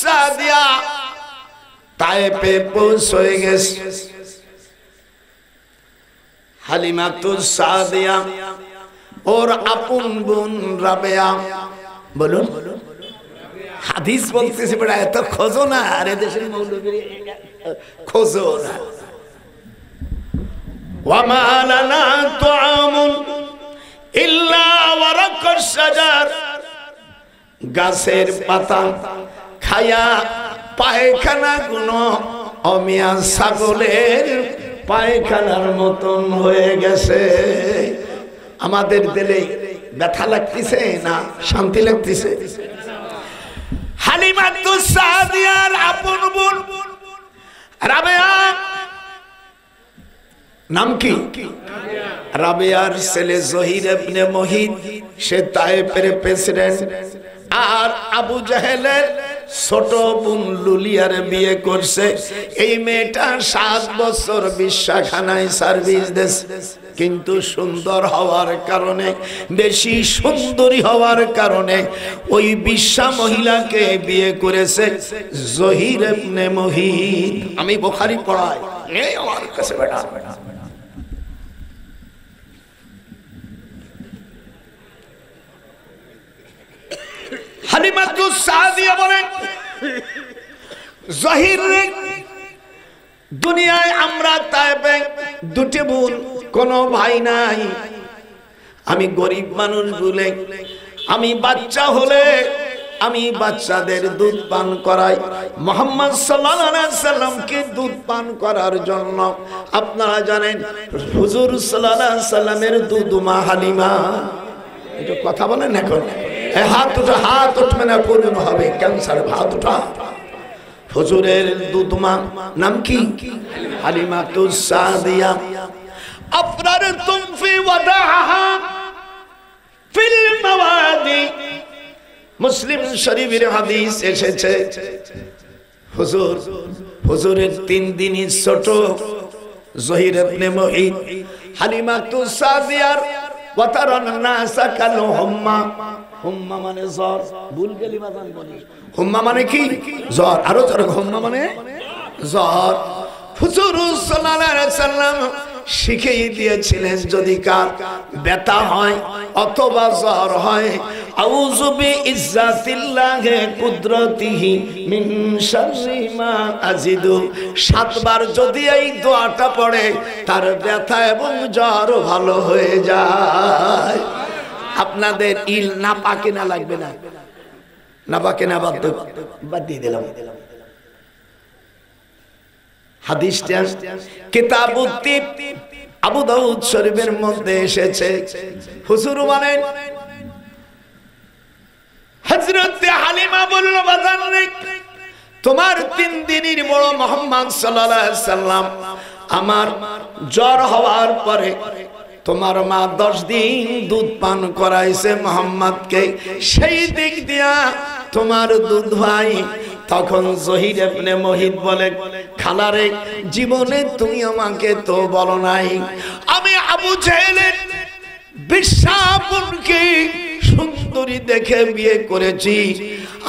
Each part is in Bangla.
সাদিয়া তায়েফে পৌঁছে গেছে। হালিমাতুস সাদিয়া ওর আপন বোন রাবেয়া, বলুন হাদিস বলতেছে বড় এত খোঁজো না, আরে দেশের মৌলবী খোঁজো না। ওয়ামা লানা তুআমুন ইল্লা ওয়ারাকাশ শাজার, গাছের পাতা খায়া পায়খানা গুলো অমিয়া ছাগলের পায়খানার মতন হয়ে গেছে। আমাদের দিলে ব্যথা লাগতেছে না শান্তি লাগতেছে? হালিমাতুস সাদিয়ার আপন বোন রাবেয়া, নাম কি? রাবেয়ার ছেলে জহির ইবনে মুহিত, সে তায়েফের প্রেসিডেন্ট। আর আবু জাহেলের ছোট বোন লুলিয়ার বিয়ে করছে। এই মেয়েটা 7 বছর বিশ্বাখানায় সার্ভিস দিয়েছে, কিন্তু সুন্দর হওয়ার কারণে, বেশি সুন্দরী হওয়ার কারণে ওই বিশ্বা মহিলাকে বিয়ে করেছে জহির ইবনে মুহিত। আমি বুখারী পড়াই, এই আমার কাছে বেটা। হালিমাতুস সাদিয়া বলেন, জহির রে, দুনিয়ায় আমরা তায়েফে দুটি বোন, কোনো ভাই নাই। আমি গরিব মানুষ বলে আমি বাচ্চা হলে আমি বাচ্চাদের দুধ পান করাই। মুহাম্মদ সাল্লাল্লাহু আলাইহি সাল্লামকে দুধ পান করার জন্য আপনারা জানেন হুজুর সাল্লাল্লাহু আলাইহি সাল্লামের দুধমা হালিমা। এটা কথা বলেন এখন, হাত উঠা, হাত উঠবে না, পূর্ণ হবে ক্যান্সার। হাত উঠা। হুজুরের দুধমা নাম কি? হালিমাতুস সাদিয়া। আফরারতুম ফি ওয়াদাহা ফিল মাওয়াদি, মুসলিম শরীফের হাদিস এসেছে। হুজুরের 3 দিনই ছোট জহির ইবনে মুহিত হালিমাতুস সাদিয়ার ওয়াতারান নাসা কাল হুম্মা। হুম্মা মানে জ্বর, ভুল গেলি বাজান বলিস। হুম্মা মানে কি? জ্বর। আরো জ্বর, হুম্মা মানে জ্বর। হুজুর সাল্লাল্লাহু আলাইহি সাল্লাম শিখিয়ে দিয়েছিলেন যদি কার ব্যথা হয় অথবা জ্বর হয়, আউযু বিইজ্জাতিল্লাহি কুদরতিহি মিন শাররি মা আজিদু, 7 বার যদি এই দোয়াটা পড়ে তার ব্যথা এবং জ্বর ভালো হয়ে যায়। আপনাদের ইল না পাকে না লাগবে না, না পাকে না বাদ দিয়ে দিলাম। হাদিসটা কিতাবুত তিব আবু দাউদ শরীফের মধ্যে এসেছে। হুজুর বলেন, হযরত হালিমা বলল, বাজান রে, তোমার 3 দিনের বড় মুহাম্মদ সাল্লাল্লাহু আলাইহি সাল্লাম আমার জ্বর হওয়ার পরে তোমার মা 10 দিন দুধ পান করাইছে মুহাম্মদকে, সেই দিক দিয়া তোমার দুধ ভাই। তখন জহির ইবনে মুহিত বলে, খালারে, জীবনে তুমি আমাকে তো বলো নাই আমি আবু জাহেলের বিশ্বাপনকে সুন্দরী দেখে বিয়ে করেছি,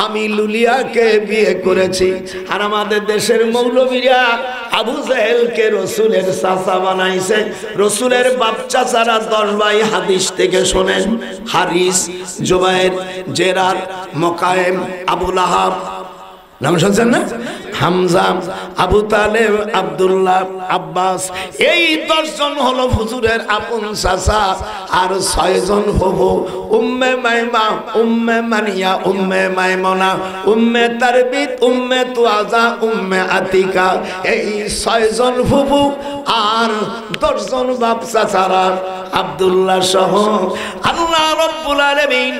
আমি লুলিয়াকে বিয়ে করেছি। আর আমাদের দেশের মৌলবীরা আবু জাহেলকে রসুলের চাচা বানাইছে। রসুলের বাপ চাচারা 10 ভাই হাদিস থেকে শোনেন, হারিস, জুবায়ের, জেরার, মুকাইম, আবু লাহাব, নাম শুনছেন না? হামজা, আবু তালেব, আব্দুল্লাহ, আব্বাস, এই 10 জন হলো হুজুরের আপন চাচা। আর 6 জন হবো উম্মে মাইমা, উম্মে মানিয়া, উম্মে মাইমুনা, উম্মে তারবিত, উম্মে তুয়াজা, উম্মে আতিকা। এই 6 জন ফুফু আর 10 জন বাপ চাচারা আব্দুল্লাহ সহ আল্লাহ রাব্বুল আলামিন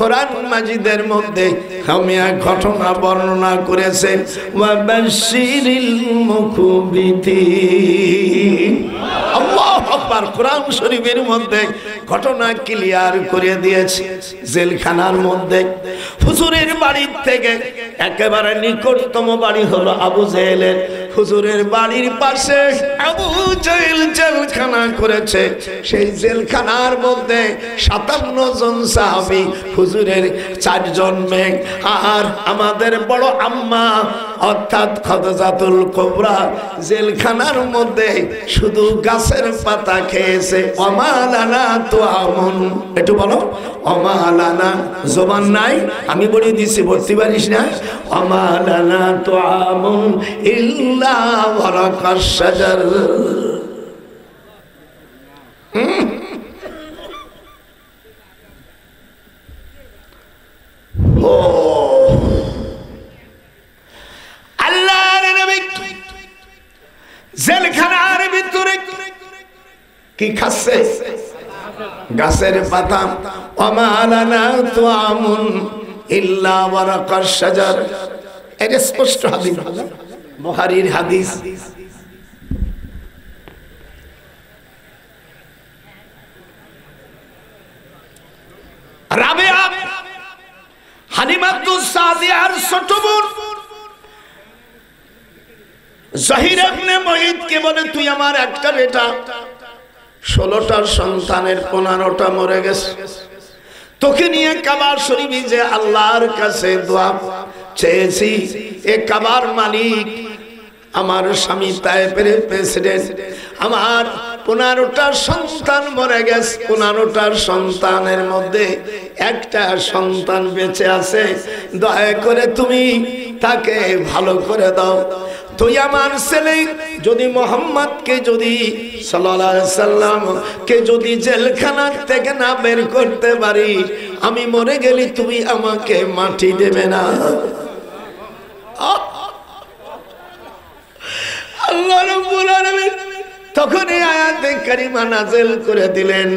কোরআন মাজিদের মধ্যে হামিয়া ঘটনা বর্ণনা করেছেন। ওয়া বাশশিরিল মুখবিতিন, আল্লাহু আকবার। কোরআন শরীফের মধ্যে ঘটনা ক্লিয়ার করে দিয়েছি। জেলখানার মধ্যে হুজুরের বাড়ির থেকে একেবারে নিকটতম বাড়ি হলো আবু জেহেলের। হুজুরের বাড়ির পাশে আবু জেহেল জেলখানা করেছে। সেই জেলখানার মধ্যে 57 জন সাহাবী, হুজুরের 4 জন মেয়ে, আর আমাদের বড় আম্মা অর্থাৎ খাদিজাতুল কুবরা জেলখানার মধ্যে শুধু গাছের পাতা খেয়েছে। অমালানা তো আমন, একটু বলো অমালানা। জবান নাই, আমি বলে দিছি, ভর্তি পারিস না। অমালানা তো আমন ইল্লা ওয়ারাকাশ শাজার। ও আল্লাহর নবী জেলখানার ভিতরে কি খাচ্ছে? গাছের পাতা। ওয়ামালানা তুআমুন ইল্লা ওয়ারাকাশ শাজার। এটা স্পষ্ট হাদিস, বুখারীর হাদিস। রাবিয়া হালিমাতুস সাদিয়ার ছোট বোন জহির ইবনে মুঈদকে বলে, তুই আমার একটা বেটা, 16টার সন্তানের 15টা মরে গেছে, তোকে নিয়ে কাবা শরীফে যে আল্লাহর কাছে দোয়া চেয়েছি, এ কাবার মালিক আমার স্বামী তায়েফের প্রেসিডেন্ট, আমার 15টা সন্তান মরে গেছে, 15টার সন্তানের মধ্যে একটা সন্তান বেঁচে আছে, দয়া করে তুমি তাকে ভালো করে দাও। তুই আমার ছেলে যদি মোহাম্মদকে যদি সাল্লাল্লাহু আলাইহি সাল্লাম কে যদি জেলখানা থেকে না বের করতে পারি, আমি মরে গেলে তুমি আমাকে মাটি দেবে না। আল্লাহ রাব্বুল আলামিন তখন এই আয়াতে কারিমা নাযিল করে দিলেন,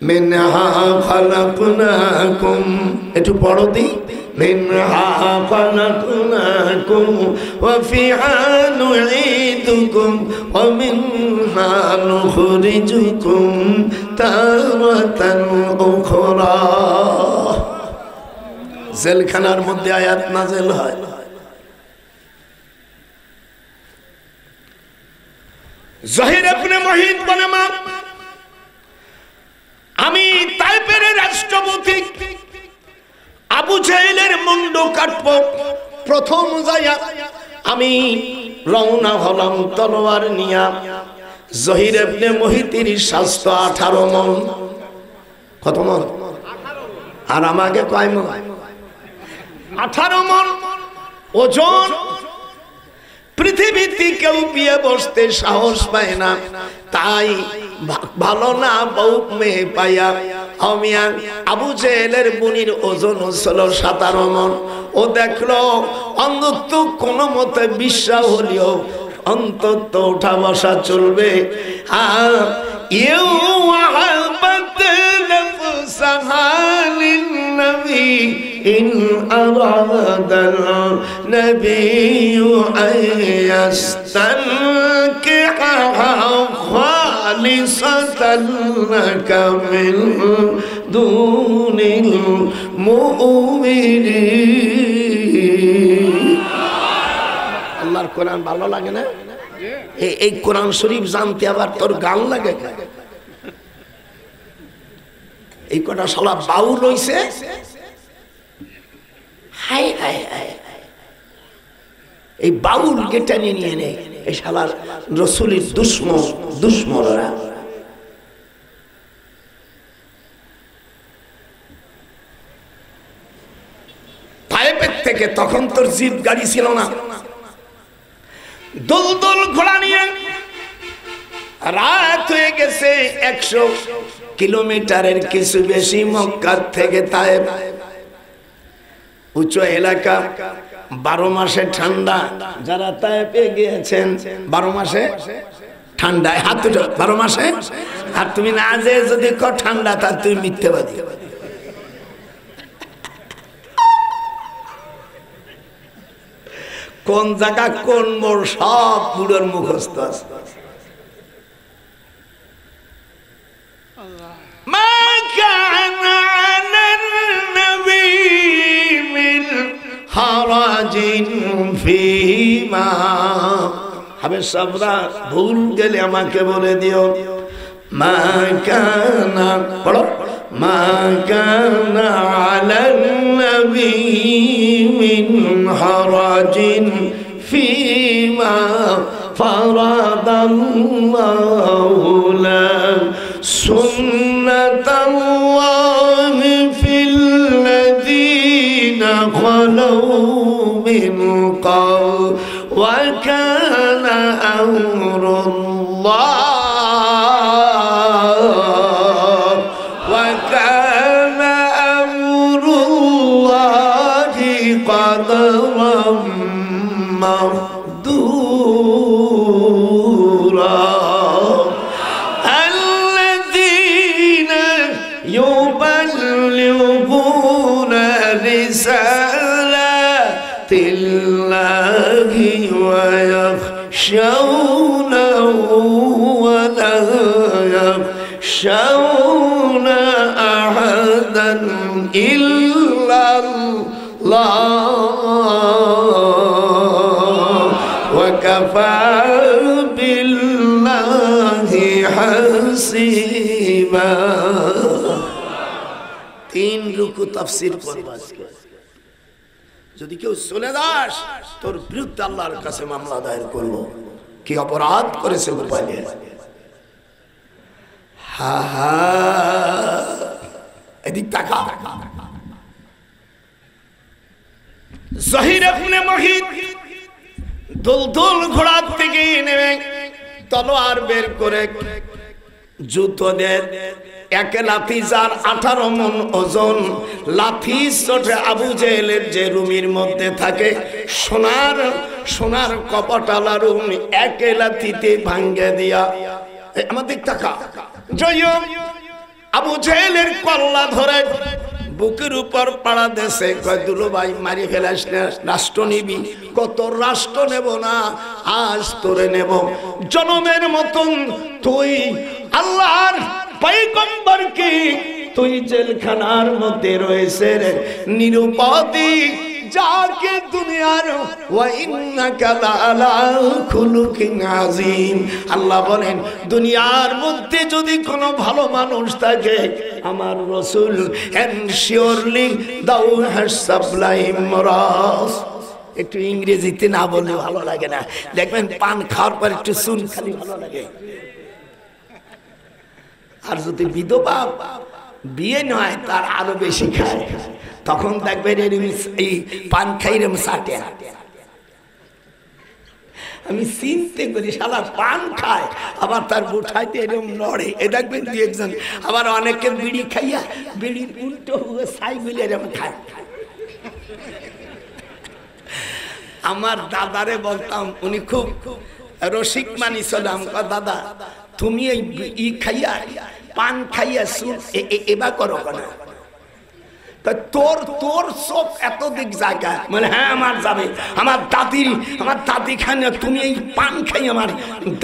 মিনহা খালাকনাকুম, একটু পড়ো দি, মিনহা খালাকনাকুম ওয়া ফিহা নুঈদুকুম ওয়া মিনহা নুখরিজুকুম তারাতান উখরা। জেলখানার মধ্যে আয়াত নাযিল হয়। জহির ইবনে মুঈদ বলে, মা আমি তায়েফের রাষ্ট্রপতি আবু জেহেলের মুন্ড কাটবো। প্রথম যাইয়া আমি রওনা হলাম তলোয়ার নিয়া। জহির ইবনে মুঈদের স্বাস্থ্য 18 মণ। কত মণ? আর আমাকে কয় মণ? 18 মণ ওজন। পৃথিবীতে কেউ বিয়ে বসতে সাহস পায় না, তাই ভালো না বউ মেয়ে পাইয়া আমিয়া আবু জেহেলের বুনির ওজন ছিল 17 মণ। ও দেখলো অন্তত কোনো মতে বিশ্বাস হলেও অন্তত ওঠা বসা চলবে। إن أراد النبي أن يستنكحها خالصة لك من دون المؤمنين। আল্লাহর কোরআন ভালো লাগে না? এই কোরআন শরীফ জানতে আবার তোর গান লাগে? এই কটা শালা বাউল হইছে। হায় হায় হায়, এই বাউল গেটা নিয়ে নেই এই শালার রসুলের দুশ্মনরা। তায়েফের থেকে তখন তোর জিপ গাড়ি ছিল না, দোল ঘোড়া নিয়ে রাত হয়ে গেছে 100 কিলোমিটারের কিছু বেশি মক্কার থেকে তায়েফ। উচ্চ এলাকা, 12 মাসে ঠান্ডা। যারা তায়েফে গিয়েছেন 12 মাসে ঠান্ডায় হাত উঠো, 12 মাসে। আর তুমি না যে যদি ক ঠান্ডা, তার তুমি মিথ্যাবাদী। কোন জায়গা কোন মোড় সব বুড়োর মুখস্থ আছে। হারাজিন ফিমা হবে সবরা ভুল গেলে আমাকে বলে দিও মা কানা পড়ো মা কানা আলান নবী মিন হারাজিন ফিমা ফারাদাল্লাহু লা সুন্নাতাল্লাহি ফিল লাযীনা খালু মিন ক্বাবল ওয়া কানা আমরুল্লাহ ওয়া কানা আমরুল্লাহি কদরাম মাকদুরা আল্লাযীনা ইউবাল্লিগুনা রিসালাতিল্লাহি ওয়া ইয়াখশাউনাহু ওয়া লা ইয়াখশাউনা আহাদান ইল্লাল্লাহ ওয়া কাফা বিল্লাহি হাসিবা। 3 রুকু তাফসীর করব আজকে। যদি কেউ চলে যাস তোর বিরুদ্ধে আল্লাহর কাছে মামলা দায়ের করব, কি অপরাধ করেছে উপায়। হা হা এদিক তাকা। জহির ইবনে মুহিত দুলদুল ঘোড়া থেকে নেমে তলোয়ার বের করে যুদ্ধ দেন। এক লাঠি যার 18 মণ ওজন, লাঠি চটে আবু জেহেলের যে রুমির মধ্যে থাকে সোনার কপটালা রুম এক লাঠিতে ভাঙ্গে দিয়া আমাদের টাকা জয় আবু জেহেলের কল্লা ধরে বুকের উপর পাড়া দেশে কয় দুলো ভাই মারি ফেলাস না, রাষ্ট্র নিবি। কত রাষ্ট্র নেব না, আজ তোরে নেব। জনমের মতন তুই আল্লাহর পয়গম্বরকে তুই জেলখানার মধ্যে রয়েছে রে নিরুপদি যাকে দুনিয়ার ওয়া ইন্নাকা লাআলা খুলুকিন আযীম। আল্লাহ বলেন দুনিয়ার মধ্যে যদি কোনো ভালো মানুষ থাকে আমার রাসূল এনশিওরলি দাউ হ্যাজ সাপ্লাইম রাস। একটু ইংরেজিতে না বললে ভালো লাগে না, দেখবেন পান খাওয়ার পর একটু চুন খালি ভালো লাগে। আর যদি বিধবা বিয়ে নয় তার আরো বেশি খায়, তখন দেখবেন এই পান খাইরে সাটে। আমি চিনতে করি শালা পান খায় আবার তার বুঠাইতে এরকম লড়ে। এ দেখবেন 2-1 আবার অনেকে বিড়ি খাইয়া বিড়ির উল্টো ছাই গুলি এরকম খায়। আমার দাদারে বলতাম, উনি খুব রসিক মানি ছিলাম, দাদা তুমি এই খাইয়া পান খাইয়া শুন এবার করো না, তোর চোখ এত দিক জায়গা মানে হ্যাঁ আমার যাবে। আমার দাদি খান, তুমি এই পান খাই আমার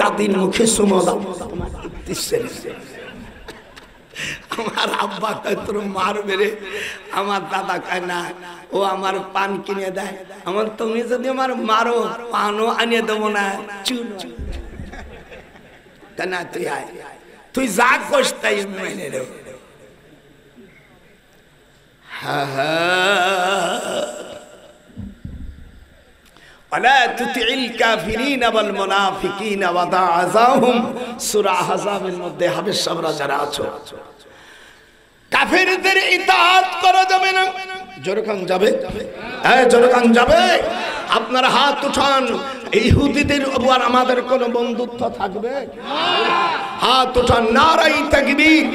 দাদির মুখে সুমো দাও। আমার আব্বা কয় তোর মারবে রে। আমার দাদা কয় না, ও আমার পান কিনে দেয়। আমার তুমি যদি আমার মারো পানও আনিয়ে দেবো না। চুল না তুই আয়, তুই যা করিস তাই মেনে নেব। ওয়ালা তুতিল কাফিরিনা ওয়াল মুনাফিকিনা ওয়াদা আযাহুম। সূরা আহজাবের মধ্যে হাবেশ সাবরা যারা আছো কাফেরদের ইতাআত করা যাবে না। জোরকান যাবে, হ্যাঁ জোরকান যাবে। আপনারা হাত উঠান। ইহুদিদের উপর আমাদের কোন বন্ধুত্ব থাকবে? হাত উঠান, নারায়ে তাকবীর।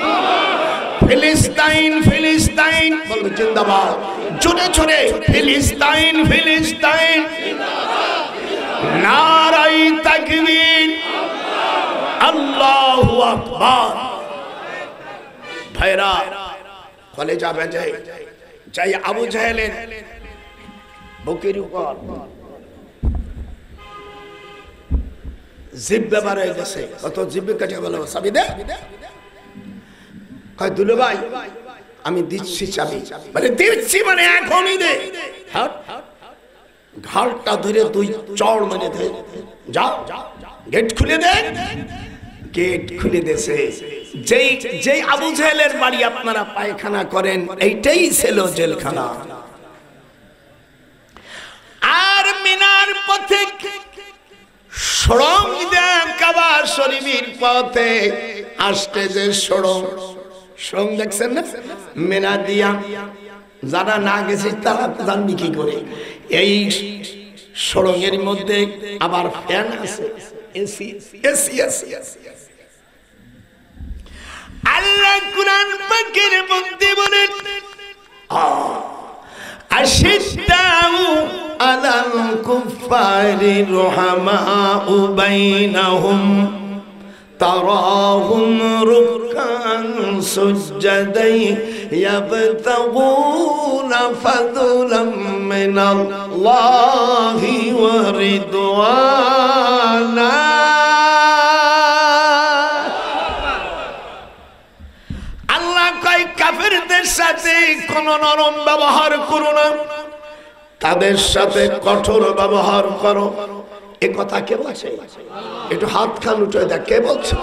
ফিলিস্তিন ফিলিস্তিন বল জিন্দাবাদ। জোরে জোরে ফিলিস্তিন ফিলিস্তিন জিন্দাবাদ। নারায়ে তাকবীর, আল্লাহু আকবার। ভাইরা কলেজা বেজে যাই আবু জাহেলের বুকের উপর জিব্বা বার হয়ে গেছে। কত জিব্বে কাটে গেল চাবি দে। কয় দুলো ভাই আমি দিচ্ছি চাবি। মানে দিচ্ছি মানে এখনই দে। ঘাড়টা ধরে দুই চড় মেরে দে, যাও গেট খুলে দে। গেট খুলে দেছে। যেই আবু জেহেলের বাড়ি আপনারা পায়খানা করেন, এইটাই ছিল জেলখানা। আর মিনার পথে সড়ক দেন কাবা শরীফের পথে আসতে যে সড়ক দেখছেন না, মিনা দিয়া যারা না গেছে তারা জানবি কি করে। এই সড়কের মধ্যে আবার ফ্যান আছে, এসি আছে। আল্লাহ কুরআন পাকের মধ্যে বলেন, আশিদ্দাউ আলাল কুফারি রুহামাউ বাইনাহুম তারাহুম রুকআন সুজদাই ইয়াবতাগুনা ফাদলাম মিনাল্লাহি ওয়া রিদওয়ানা। কাফেরদের সাথে কোন নরম ব্যবহার করো না, তাদের সাথে কঠোর ব্যবহার করো। এ কথা কে বলছে? একটু হাত খান উঠে দেখ, কে বলছে?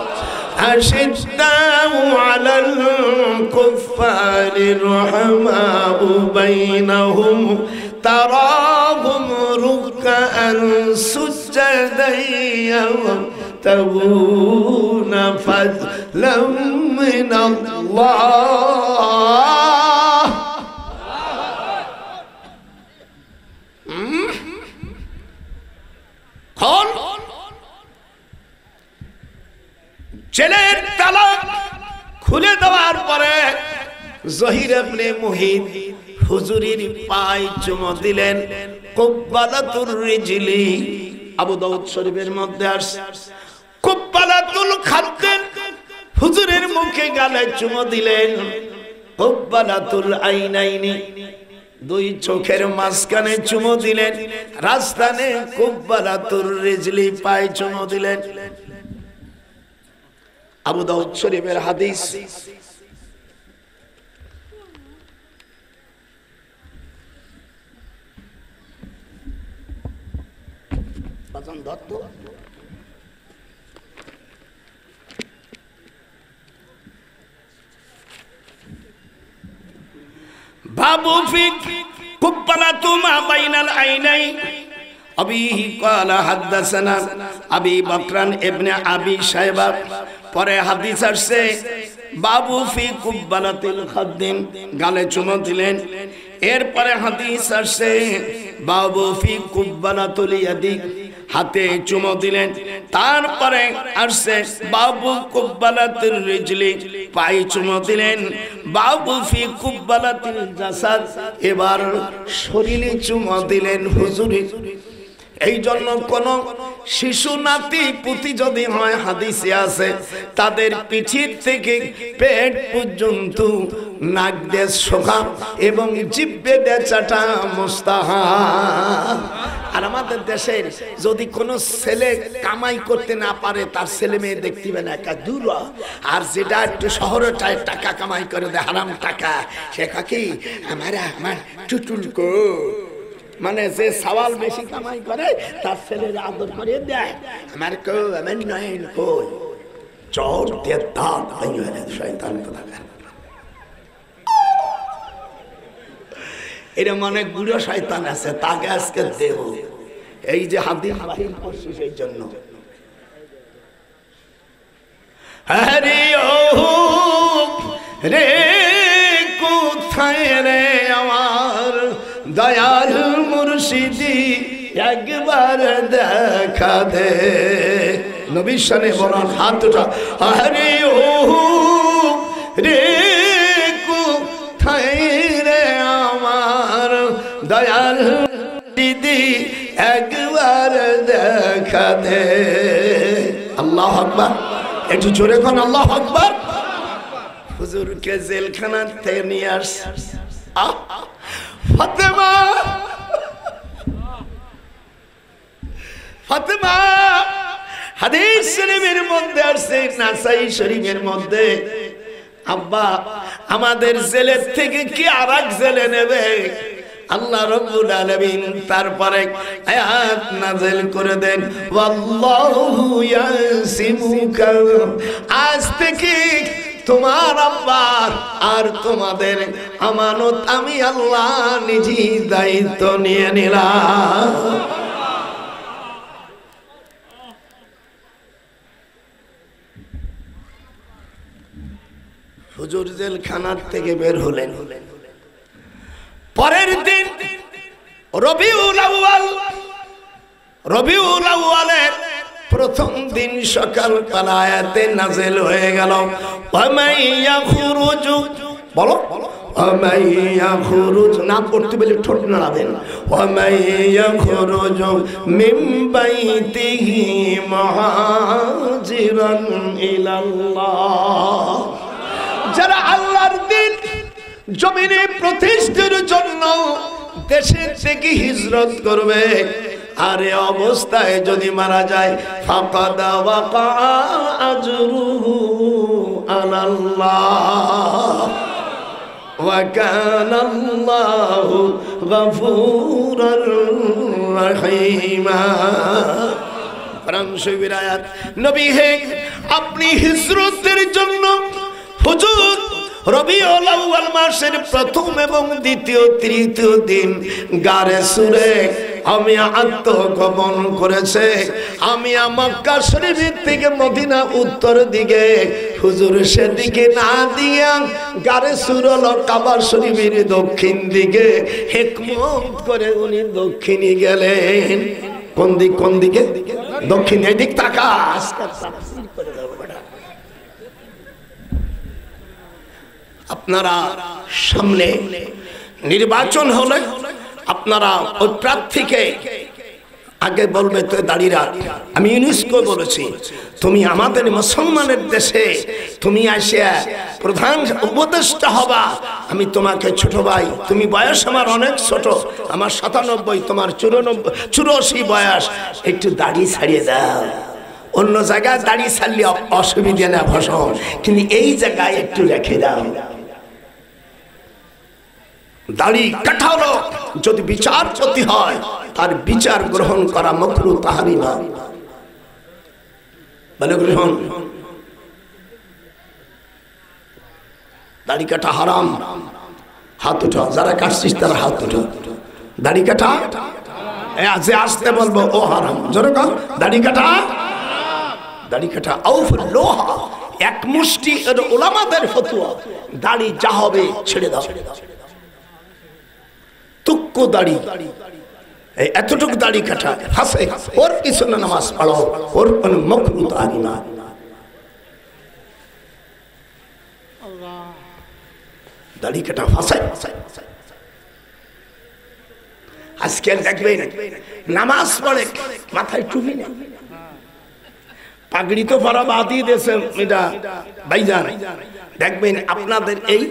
আশিদ্দাউ আলাল কুফারি রুহামাউ বাইনাহুম তারাহুম রুকআন সুজদান ইয়াবতাগুনা ফাদলাম মিনাল্লাহ। জেলের তালা খুলে দেওয়ার পরে জহির ইবনে মুহিত হুজুরের পায়ে চুমো দিলেন। কুব্বালাতুর রিজলি, আবু দাউদ শরীফের মধ্যে আসে। কুব্বালাতুল খাদ্দেন, হুজুরের মুখে গালে চুমো দিলেন। কুব্বালাতুল আইনাইনি, দুই চোখের মাঝখানে চুমো দিলেন। রাস্তানে কুব্বালাতুর রিজলি, পায়ে চুমো দিলেন। আবু দাউদ শরীফের হাদিস। বাবু ফিক কুব্বালাতু মা বাইনাল আইনাই আবিহি ক্বালা হাদাসানা আবি বকরান ইবনে আবি শাইবা। পরে হাদিস আসছে বাবু ফি কুব্বালাতিল খাদ্দিন, গালে চুমো দিলেন। এরপরে হাদিস আসছে বাবু ফি কুব্বালাতুল ইয়াদি, হাতে চুমো দিলেন। তারপরে আসছে বাবু কুব্বালাতুর রিজলি, পায়ে চুমো দিলেন। বাবু ফি কুব্বালাতিল জাসাদ, এবার শরীরে চুমো দিলেন হুজুরে। এই জন্য কোন শিশু নাতি পুতি যদি হয়, হাদিসে আছে তাদের পিঠির থেকে পেট পর্যন্ত নাক দিয়ে শোকা এবং জিহ্বে দিয়ে চাটা মুস্তাহাব। আর আমাদের দেশের যদি কোনো ছেলে কামাই করতে না পারে, তার ছেলে মেয়ে দেখতে না একা দূর। আর যেটা একটু শহরে টাকা কামাই করে দেয়, হারাম টাকা, সে কাকি আমার টুটুল কো, মানে যে সওয়াল বেশি কামাই করে তার ছেলের আদর করে দেয়। আমার কো আমার নয়ন কই চোর দিয়ে দাঁত ভেঙে শয়তান কোথাকার। এরকম অনেক বুড়ো শয়তান আছে, তাকে আজকে দেব। এই যে হাদিস বাহির করছি সেই জন্য। হরি ও রে কোথায় রে আমার দয়াল মুর্শিদি, একবার দেখা দে। নবী শানে বলার হাত উঠা। হরি ও রে কোথায় রে আমার দয়াল দিদি, একবার দেখা দে। আল্লাহু আকবার, একটু জোরে কোন আল্লাহু আকবার। হুজুরকে জেলখানা থেকে নিয়ে আসছে ফাতেমা। ফাতেমা হাদিস শরীফের মধ্যে আসছে, নাসাই শরীফের মধ্যে, আব্বা আমাদের জেলের থেকে কি আরেক জেলে নেবে? আল্লাহ রাব্বুল আলামিন তারপরে আয়াত নাযিল করে দেন, ওয়াল্লাহু ইয়াসিমুকা, আজ থেকে তোমার আব্বার আর তোমাদের আমানত আমি আল্লাহ নিজেই দায়িত্ব নিয়ে নিলাম। হুজুর জেলখানার থেকে বের হলেন। পরের দিন রবিউল আউয়ালের প্রথম দিন সকালবেলা আয়াতে নাযিল হয়ে গেল, ওয়ামাইয়া খুরুজু, বলো ওয়ামাইয়া খুরুজ, না পড়তে বলে ঠোঁট নাড়াবেন, ওয়ামাইয়া খুরুজু মিন বাইতিহি মুহাজিরান ইলাল্লাহ, যারা আল্লাহর দ্বীন জমিনে প্রতিষ্ঠার জন্য দেশের থেকে হিজরত করবে, আর এই অবস্থায় যদি মারা যায়, ফাকাদ ওয়াকা আজরুহু আলাল্লাহ ওয়া কানাল্লাহু গফুরার রহিমা। কোরআন শরীফের আয়াত, নবী হে আপনি হিজরতের জন্য হুজুর রবিউল আউয়াল মাসের প্রথম এবং দ্বিতীয় তৃতীয় দিন গারে সুরে আমি আত্মগোপন করেছে। আমি মক্কা শরীফ থেকে মদিনা উত্তর দিকে, হুজুর সেদিকে না দিয়া গারে সুর হলো কাবা শরীফের দক্ষিণ দিকে, হিকমত করে উনি দক্ষিণে গেলেন। কোন দিক? কোন দিকে? দক্ষিণ। এদিক তাকা, আপনারা সামনে নির্বাচন হলে আপনারা ওই প্রার্থীকে আগে বলবে তো দাঁড়িয়ে রাখ। আমি ইউনেস্কো বলেছি, তুমি আমাদের মুসলমানের দেশে তুমি আসিয়া প্রধান উপদেষ্টা হবা, আমি তোমাকে ছোট ভাই, তুমি বয়স আমার অনেক ছোট, আমার 97, তোমার 84 বয়স, একটু দাড়ি ছাড়িয়ে দাও। অন্য জায়গায় দাড়ি ছাড়লে অসুবিধা না ভাষণ, কিন্তু এই জায়গায় একটু রেখে দাও। দাড়ি কাটা হলো যদি বিচারপতি হয়, তার বিচার গ্রহণ করা মাকরুহ তাহরিম, বলে গ্রহণ। দাড়ি কাটা হারাম, হাত উঠো, যারা কাটছিস তারা হাত উঠো। দাড়ি কাটা যে আসতে বলবো ও হারাম, জোরে কর, দাড়ি কাটা, দাড়ি কাটা আউফ লোহা, এক মুষ্টি উলামাদের ফতোয়া, দাড়ি যা হবে ছেড়ে দাও। তুক্কো দাড়ি, এতটুকু দাড়ি কাটা হাসে, ওর পিছনে নামাজ পড়ো, ওর কোনো মাকরুহ তাহরিম না। দাড়ি কাটা ফাঁসে। আজকে দেখবেন নামাজ পড়ে মাথায় টুপি নেই, পাগড়ি তো পরা বাদই দিয়েছে এটা ভাইজান। দেখবেন আপনাদের এই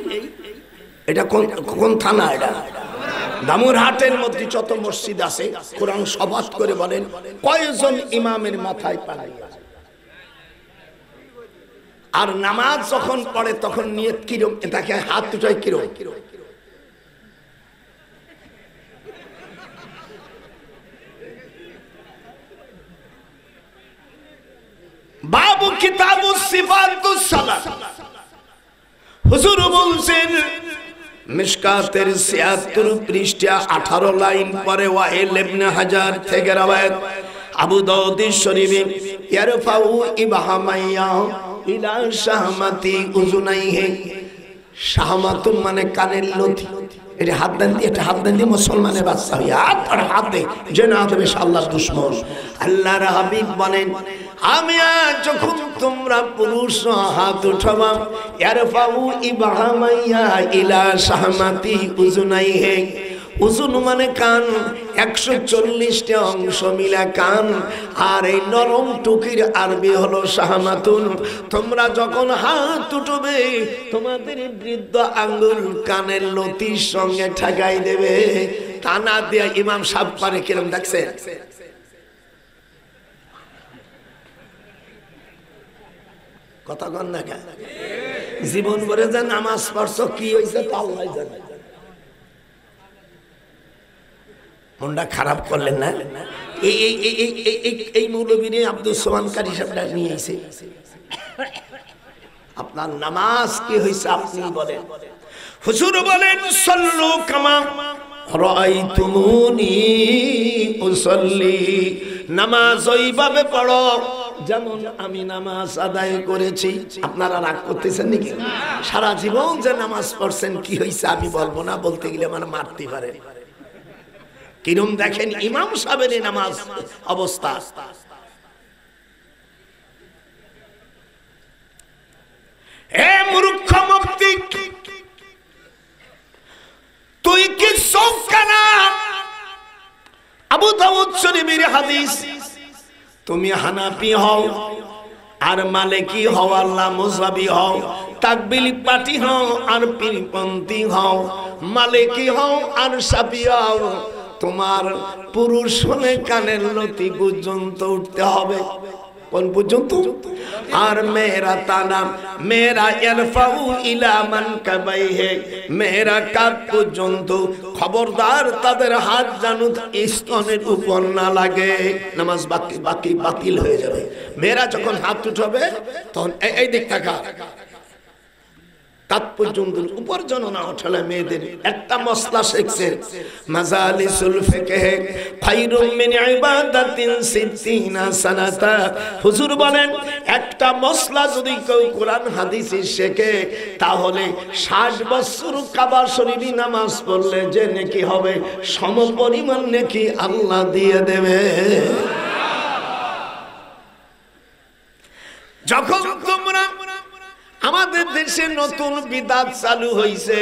এটা কোন থানা? এটা দামুরহাটের মধ্যে যত মসজিদ আছে, কোরআন শপথ করে বলেন কয়জন ইমামের মাথায় পাগড়ি আছে? আর নামাজ যখন পড়ে তখন নিয়ত কিরম, এটাকে হাত উঠায় কিরম? বাবু কিতাবুস সিফাতুস সালাত, হুজুর বলছেন মিশকাতের ৭৬ পৃষ্ঠা ১৮ লাইন পরে, ওয়াইল ইবনে হাজার থেকে রওয়ায়াত, আবু দাউদ শরীফে, ইয়ারফাউ ইবহামাইয়া ইলা শাহমাতি উযুনাইহি, শাহমাতুন মানে কানের লতি, এটা হাত দেন দিয়ে, এটা হাত দেন দিয়ে মুসলমানের বাচ্চা হই হাত আর হাত দে, যে না দেবে আল্লাহর দুশমন। আল্লাহর হাবিব বলেন, আমি যখন তোমরা পুরুষ হাত উঠাবা, ইয়ারফাউ ইবহামাইয়া ইলা শাহমাতি উযুনাইহি, উজুন মানে কান, 140টা অংশ মিলা কান, আর এই নরম টুকির আরবি হলো শাহমাতুন। তোমরা যখন হাত উঠবে, তোমাদের বৃদ্ধ আঙ্গুল কানের লতির সঙ্গে ঠেকাই দেবে, টানা দিয়ে। ইমাম সাহেব পারে কিরম দেখছে? কথা কন না কেন? জীবন ভরে যে নামাজ পড়ছো কি হয়েছে তা আল্লাহ জানে। মনটা খারাপ করলেন না? এই মৌলবী আব্দুল সোমান কারি সাহেবটা নিয়ে এসে আপনার নামাজ কি হয়েছে আপনি বলেন। হুজুর বলেন সাল্লু কামা রাআইতুমুনি উসাল্লি, নামাজ ওইভাবে পড়ো যেমন আমি নামাজ আদায় করেছি। আপনারা রাগ করতেছেন নাকি? সারা জীবন যে নামাজ পড়ছেন কি হয়েছে আমি বলবো না, বলতে গেলে আমার মারতে পারে। কিরম দেখেন ইমাম সাহেবের নামাজ অবস্থা। হে মূর্খ মুফতি, তুই কি সৌকানা? আবু দাউদ শরীফের হাদিস, তুমি হানাফি হও আর মালিকি হও, আল্লাহ মুজাবি হও, তাকবিলি পাটি হও আর পীরপন্থী হও, মালিকি হও আর শাফি হও, তোমার পুরুষ হলে কানের লতি পর্যন্ত উঠতে হবে। কোন পর্যন্ত? আর মেয়েরা তানা মেয়েরা ইয়ারফাউ ইলা মানকাবাইহি, মেয়েরা কাঁধ পর্যন্ত। খবরদার তাদের হাত জানো স্তনের উপর না লাগে, নামাজ বাতিল হয়ে যাবে। মেয়েরা যখন হাত উঠাবে তখন এই দিক তাকা, কাঁধ পর্যন্ত উপর যেন না ওঠালে মেয়েদের। একটা মসলা শিখছে, মাজালিসুল ফিকহ খায়রুম মিন ইবাদাতিন সিদ্দিনা সানাতা। হুজুর বলেন একটা মসলা যদি কেউ কোরআন হাদিস শেখে তাহলে 60 বছর কাবা শরীফে নামাজ পড়লে যে নেকি হবে সমপরিমাণ নেকি আল্লাহ দিয়ে দেবে। যখন তোমরা আমাদের দেশে নতুন বিদাত চালু হইছে,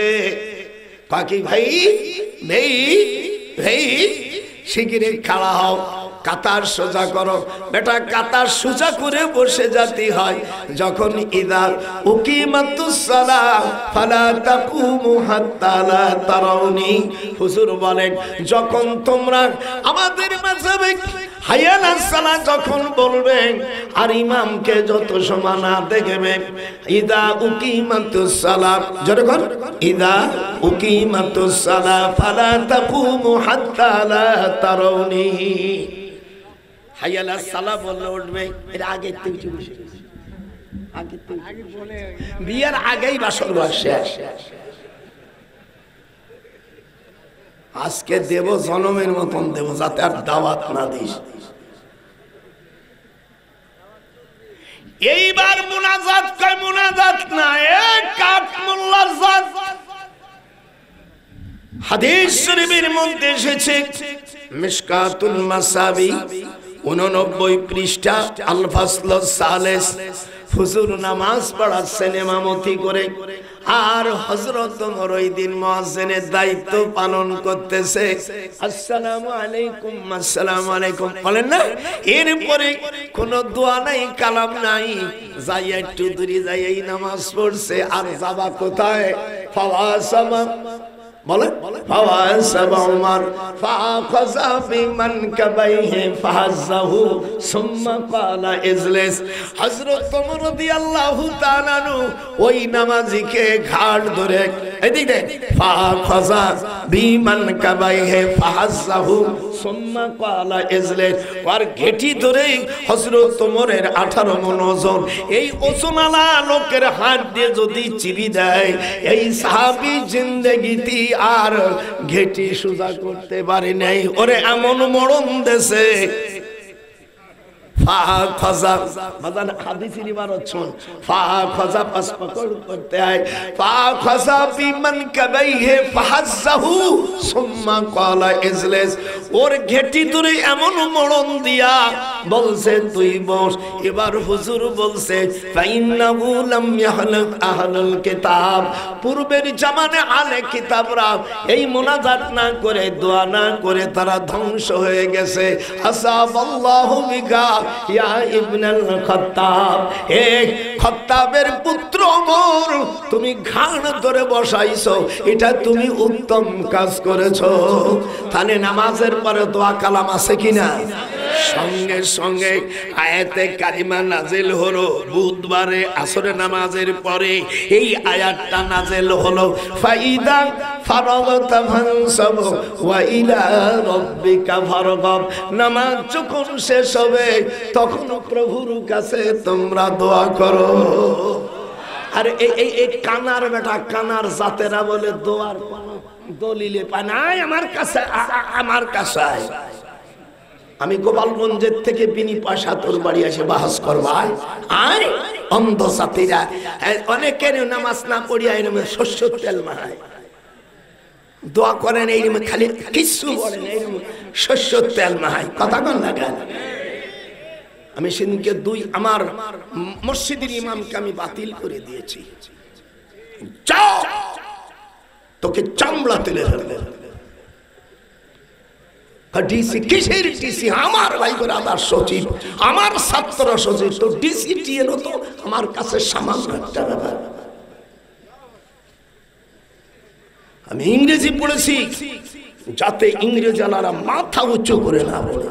কাকি ভাই ভাই ভাই শিগগিরি খাড়া হও, কাতার সোজা করো। বেটা কাতার সোজা করে বসে যেতে হয়। যখন ইদা উকিমাতুস সালাহ ফালা তাকুমু হাত্তা লা তারাউনি, হুজুর বলেন যখন তোমরা আমাদের মাযহাবে হাইয়া আলাস সালাহ যখন বলবেন আর ইমামকে যত সময় না দেখবে, ইদা উকিমাতুস সালাহ, যখন ইদা উকিমাতুস সালাহ ফালা তাকুমু হাত্তা লা তারাউনি, হাইয়া আলাস সালাহ বললে উঠবে। এর আগে থেকে বসে আগে বলে বিয়ার আগেই বাসর শেষ। আজকে দেব জনমের মতন দেব, যাতে আর দাওয়াত না দিস। এইবার মুনাজাত কয় মুনাজাত না, এক কাঠ মোল্লার জাত। হাদিস শরীফের মধ্যে এসেছে মিশকাতুল মাসাবি 89 পৃষ্ঠা আল ফাসলুস সালিস, হুজুর নামাজ পড়াচ্ছেন ইমামতি করে আর হযরত ওমর ওই দিন মুয়াজ্জিনের দায়িত্ব পালন করতেছে। আসসালামু আলাইকুম আসসালামু আলাইকুম বলেন না, এরপরে কোনো দোয়া নাই কালাম নাই, যাই একটু দূরে যাই এই নামাজ পড়ছে। আর যাবা কোথায়? ফাওয়াসামা বলে ফাওয়াসাবা উমর ফাখাযা বিমানকাবাইহি ফাহাযাহু সুম্মা ক্বালা ইজলিস। হযরত ওমর রাদিয়াল্লাহু তাআলা নু ওই নামাজীকে ঘাট ধরে এদিক দেখ, ফাখাযা বিমানকাবাইহি ফাহাযাহু সুম্মা ক্বালা ইজলিস, আর ঘেটি ধরে হযরত ওমরের 18 মণ ওজন। এই ওজনওয়ালা লোকের হাত দিয়ে যদি চিবি দেয় এই সাহাবী জিন্দেগিতে আর ঘেটি সোজা করতে পারে নাই। ওরে এমন মরণ দেশে ফাখাযা মাদান হাদিসের ইবারত শুন, ফাখাযা পাস পকড় করতে হয়, ফাখাযা বিমানকাবাইহি ফাহাযাহু সুম্মা ক্বালা ইজলিস, ওর ঘেটি ধরে এমন মরণ দিয়া বলছে তুই বস। এবার হুজুর বলছে ফাইন্নাহু লাম ইয়াহলাক আহলুল কিতাব, পূর্বের জামানে আলে কিতাবরা এই মুনাজাত না করে দোয়া না করে তারা ধ্বংস হয়ে গেছে। আসাবাল্লাহু বিকা ইয়া ইবনুল খাত্তাব, হে খাত্তাবের পুত্র ওমর, তুমি ঘাড় ধরে বসাইছো, এটা তুমি উত্তম কাজ করেছো। তাহলে নামাজের পরে দোয়া কালাম আছে কিনা? সঙ্গে সঙ্গে আয়াতে কারিমা নাজিল হলো। বুধবারে আসরে নামাজের পরে এই আয়াতটা নাজিল হলো, ফাইদা ফারাগতা ফানসাব ওয়া ইলা রাব্বিকা ফারগাব। নামাজ যখন শেষ হবে তখন প্রভুর কাছে তোমরা দোয়া করো। আর এই কানার বেটা, কানার জাতেরা বলে দোয়ার কোনো দলিলে পায় না। আমার কাছে, আমার কাছে আমি গোপালগঞ্জের থেকে বিনি পয়সা তোর বাড়ি এসে বাহাস করবাই। আয় অন্ধ জাতিরা, অনেকের নামাজ না পড়িয়া এরম শস্য তেল মাহায় দোয়া করেন, এইরকম খালি কিছু বলেন, এইরকম শস্য তেল মাহায়। কথা কন না কেন? আমি সেদিনকে আমার মসজিদের ইমামকে আমি বাতিল করে দিয়েছি। যাও, তোকে চামড়া তুলে ধরবে। ডিসি কিসের ডিসি? আমার ভাই ব্রাদার সচিব, আমার ছাত্র সচিব। তো ডিসি এলো তো আমার কাছে সামান্য একটা ব্যাপার। আমি ইংরেজি পড়েছি যাতে ইংরেজানারা মাথা উঁচু করে না বলে।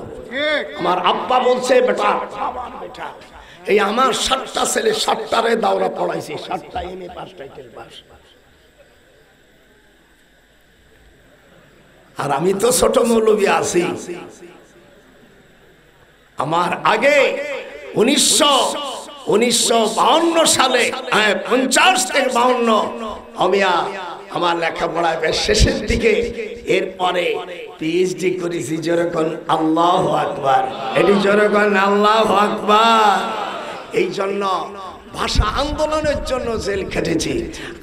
আমার আব্বা বলছে, বেটা বেটা, এই আমার 7টা ছেলে 7টারে দাওরা পড়াইছি, 7টা এমএ পাস, টাইটেল পাস। আর আমি তো ছোট মৌলবী আছি। আমার আগে 1952 সালে, 50 থেকে 52 আমার লেখাপড়া বেশ শেষের দিকে। এরপরে পিএইচডি করেছি। যেরকম আল্লাহু আকবার, এটি যেরকম আল্লাহু আকবার। এই জন্য ভাষা আন্দোলনের জন্য জেল খেটেছি।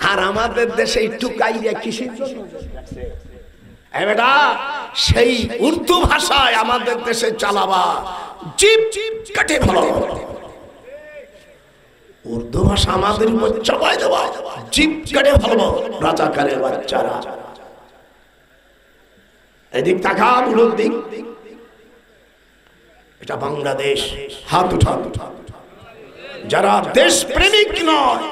আর আমাদের দেশে টুকাইয়া কিসের জন্য বেটা? সেই উর্দু ভাষায় আমাদের দেশে চালাবা, জিপ জিপ কাটে ভালো। উর্দু ভাষা আমাদের উপর চাপাই দেওয়া, জিপ কাটে ভালো। রাজাকারের বাচ্চারা, এদিক তাকা, উলুর দিক। এটা বাংলাদেশ। হাত উঠান। যারা দেশ প্রেমিক নয়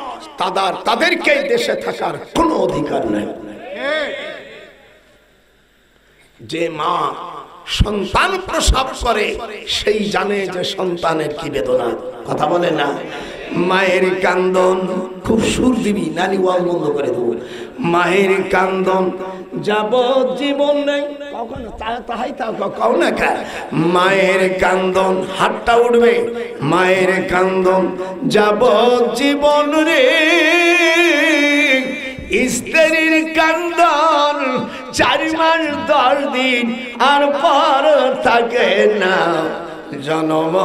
তাদেরকে দেশে থাকার কোনো অধিকার নেই। যে মা সন্তান প্রসব করে সেই জানে যে সন্তানের কি বেদনা। কথা বলে না? মায়ের কান্দন, খুব সুর দিবি, নানি ওয়াল বন্ধ করে দেবো। মায়ের কান্দন যাব জীবন নেই, তাহাই কাউ না খা। মায়ের কান্দন, হাতটা উঠবে। মায়ের কান্দন যাব জীবন রে, স্ত্রীর কান্দন 4 মাস 10 দিন আর পর থাকে না। জনম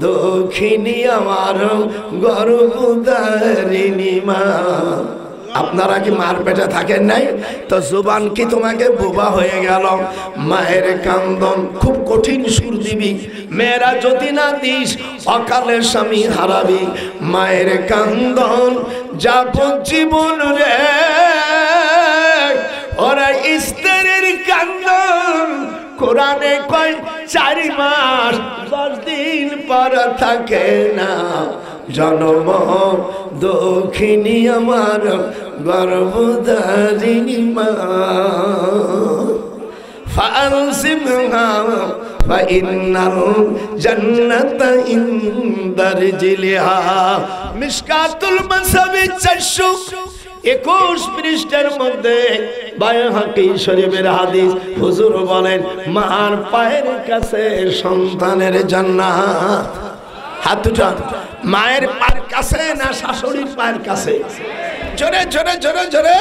দক্ষিণী আমার গর্ভধারিণী মা। আপনারা কি মার পেটে থাকেন নাই? তো জুবান কি তোমাকে বোবা হয়ে গেল? মায়ের কান্দন খুব কঠিন সুর দিবি। মেয়েরা যদি না দিস অকালে স্বামী হারাবি। মায়ের কান্দন যাবজ্জীবন রে, ওরা স্ত্রীর কান্দন কোরআনে কয় 4 মাস 10 দিন পর থাকে না। জন্ম দক্ষিণী আমার গর্ভধারিণী মা। ফানসিমহা ফাইন্নাল জান্নাতা ইনদার জিলিহা। মিশকাতুল মাসাবি 421 পৃষ্ঠার মধ্যে বাইহাকি শরীফের হাদিস। হুজুর বলেন, মার পায়ের কাছে সন্তানের জান্নাত। হাত উঠান। মায়ের পায়ের কাছে না শাশুড়ির পায়ের কাছে? জোরে জোরে জোরে জোরে।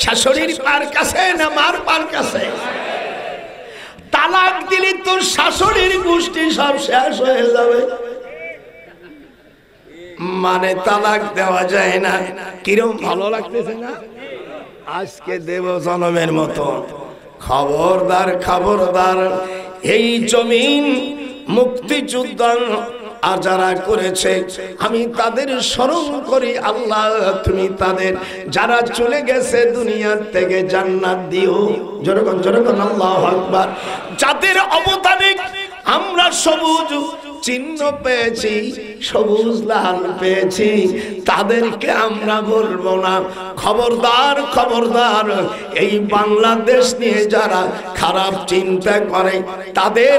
শাশুড়ির পায়ের কাছে না মার পায়ের কাছে? তালাক দিলি তোর শাশুড়ির গোষ্ঠী সব শেষ হয়ে যাবে। মানে তালাক দেওয়া যায় না। কিরম ভালো লাগতেছে না? আজকে দেব জনমের মতো। খবরদার খবরদার, এই জমিন মুক্তিযুদ্ধ আর যারা করেছে আমি তাদের স্মরণ করি। আল্লাহ তুমি তাদের যারা চলে গেছে দুনিয়ার থেকে জান্নাত দিও। যেরকম যেরকম আল্লাহু আকবার। যাদের অবদানে আমরা সবুজ চিহ্ন পেয়েছি, সবুজ লাল পেয়েছি, তাদেরকে আমরা বলবো না। খবরদার খবরদার, এই বাংলাদেশ নিয়ে যারা খারাপ চিন্তা করে তাদের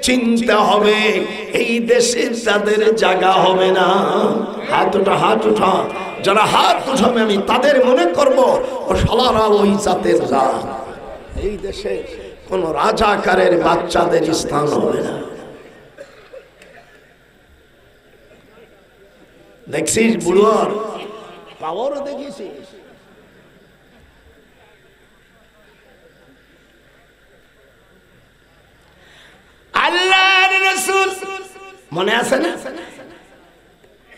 চিন্তা হবে এই দেশে তাদের জায়গা হবে না। হাত উঠা, যারা হাত উঠাবে আমি তাদের মনে করব ও শালারা ওই জাতের জাত। এই দেশে কোন রাজাকারের বাচ্চাদের স্থান হবে না। দেখছিস বুড়োর পাওয়ারও দেখেছিস। আল্লাহর রাসূল মনে আছে না,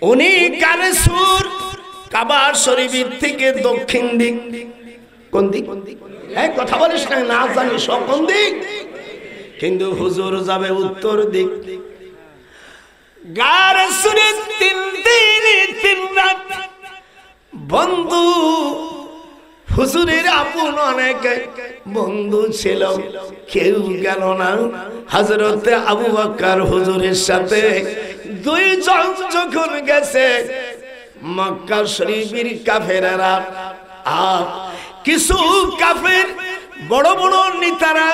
উনি কানে সুর কাবা শরীফের থেকে দক্ষিণ দিক, কোন দিক? হ্যাঁ কথা বলিস না, না জানি সব কোন দিক, কিন্তু হুজুর যাবে উত্তর দিক। গার সুরে তিন রাত বন্ধু, হুজুরের আপন অনেক বন্ধু ছিল, কেউ গেল না। হযরতে আবু বকর হুজুরের সাথে দুইজন যখন গেছে, মক্কা শরীফের কাফেররা আর কিছু কাফের বড় বড় নেতারা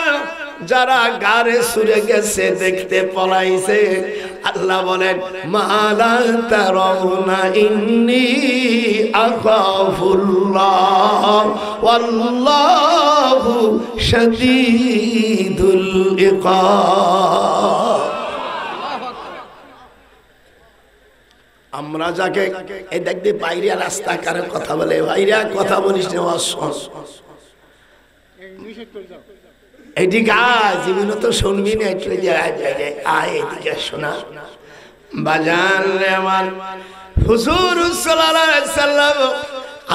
যারা গারে সুরে গেছে দেখতে পলাইছে। আল্লাহ বলেন মালা তারাউনা ইন্নী আখাফুল্লাহ ওয়াল্লাহু শাদীদুল ইকাব। আমরা যাকে এই দেখতে বাইরে রাস্তা কারে কথা বলে, বাইরে কথা বলিস না, এইদিকে জীবন তো শুনবি না, একটু আয় এদিকে শোনা বাজান রে আমার। হুজুর সাল্লাল্লাহু আলাইহি সাল্লাম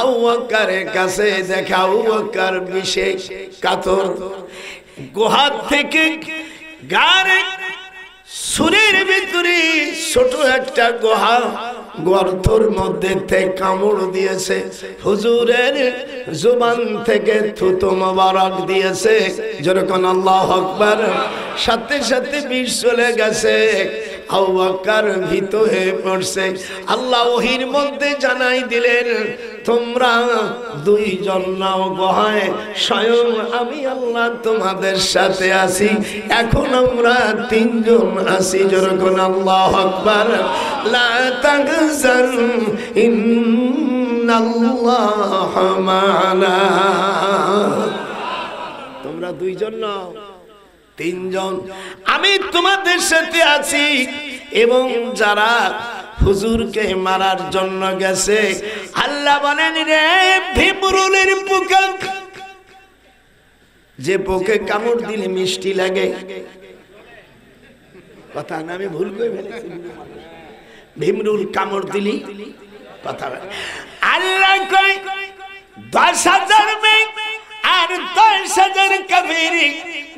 আবু বকরের কাছে দেখা, আবু বকর বিশেষ কাতর, গুহা থেকে গারে সুরের ভিতরে ছোট একটা গুহা, গর্তের মধ্যে থেকে কামড় দিয়েছে, হুজুরের জবান থেকে থুতু মোবারক দিয়েছে, যেরকম আল্লাহু আকবার, সাথে সাথে বিষ চলে গেছে। আবু বকর ভীত হয়ে পড়ছে। আল্লাহ ওহীর মধ্যে জানাই দিলেন তোমরা দুইজন নাও গুহায়, স্বয়ং আমি আল্লাহ তোমাদের সাথে আছি। এখন আমরা তিনজন আছি, যেরকম আল্লাহু আকবার। লা তাহজান ইন্নাল্লাহ মা'ানা। তোমরা দুইজন নাও, তিনজন আমি তোমাদের সাথে আছি। এবং যারা হুজুরকে মারার জন্য গেছে, আল্লাহ বলেন রে ভিমরুলের পোকা, যে পোকে কামড় দিলে মিষ্টি লাগে, কথা না আমি ভুল করে ফেলেছি, ভিমরুল কামড় দিলি কথা। আল্লাহ কয় 10,000 মেঘ আর 10,000 কাফির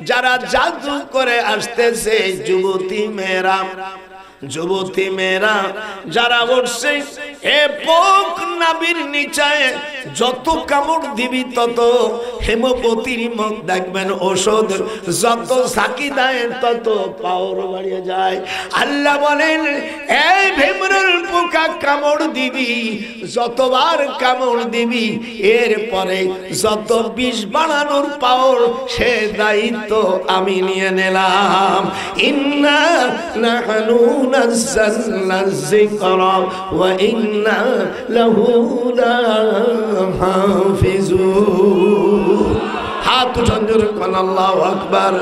যারা জাদু করে আসতেছে, যুবতী মেয়েরা যারা উঠছে এ পোক নাবির নিচে, যত কামড় দিবি তত হেমোপতির মুখ দেখবেন ওষুধ, যত সাকি দেয় তত পাওয়ার বাড়িয়ে যায়। আল্লাহ বলেন এই ভিমরুল পোকা কামড় দিবি, যতবার কামড় দিবি এরপরে যত বিষ বাড়ানোর পাওয়ার সে দায়িত্ব আমি নিয়ে নিলাম। ইন্না নাহনু নাযালনা যিকরা ওয়া ইন্না লাহু লাহাফিজুন। হাত উঠান জোরে কোন আল্লাহু আকবার।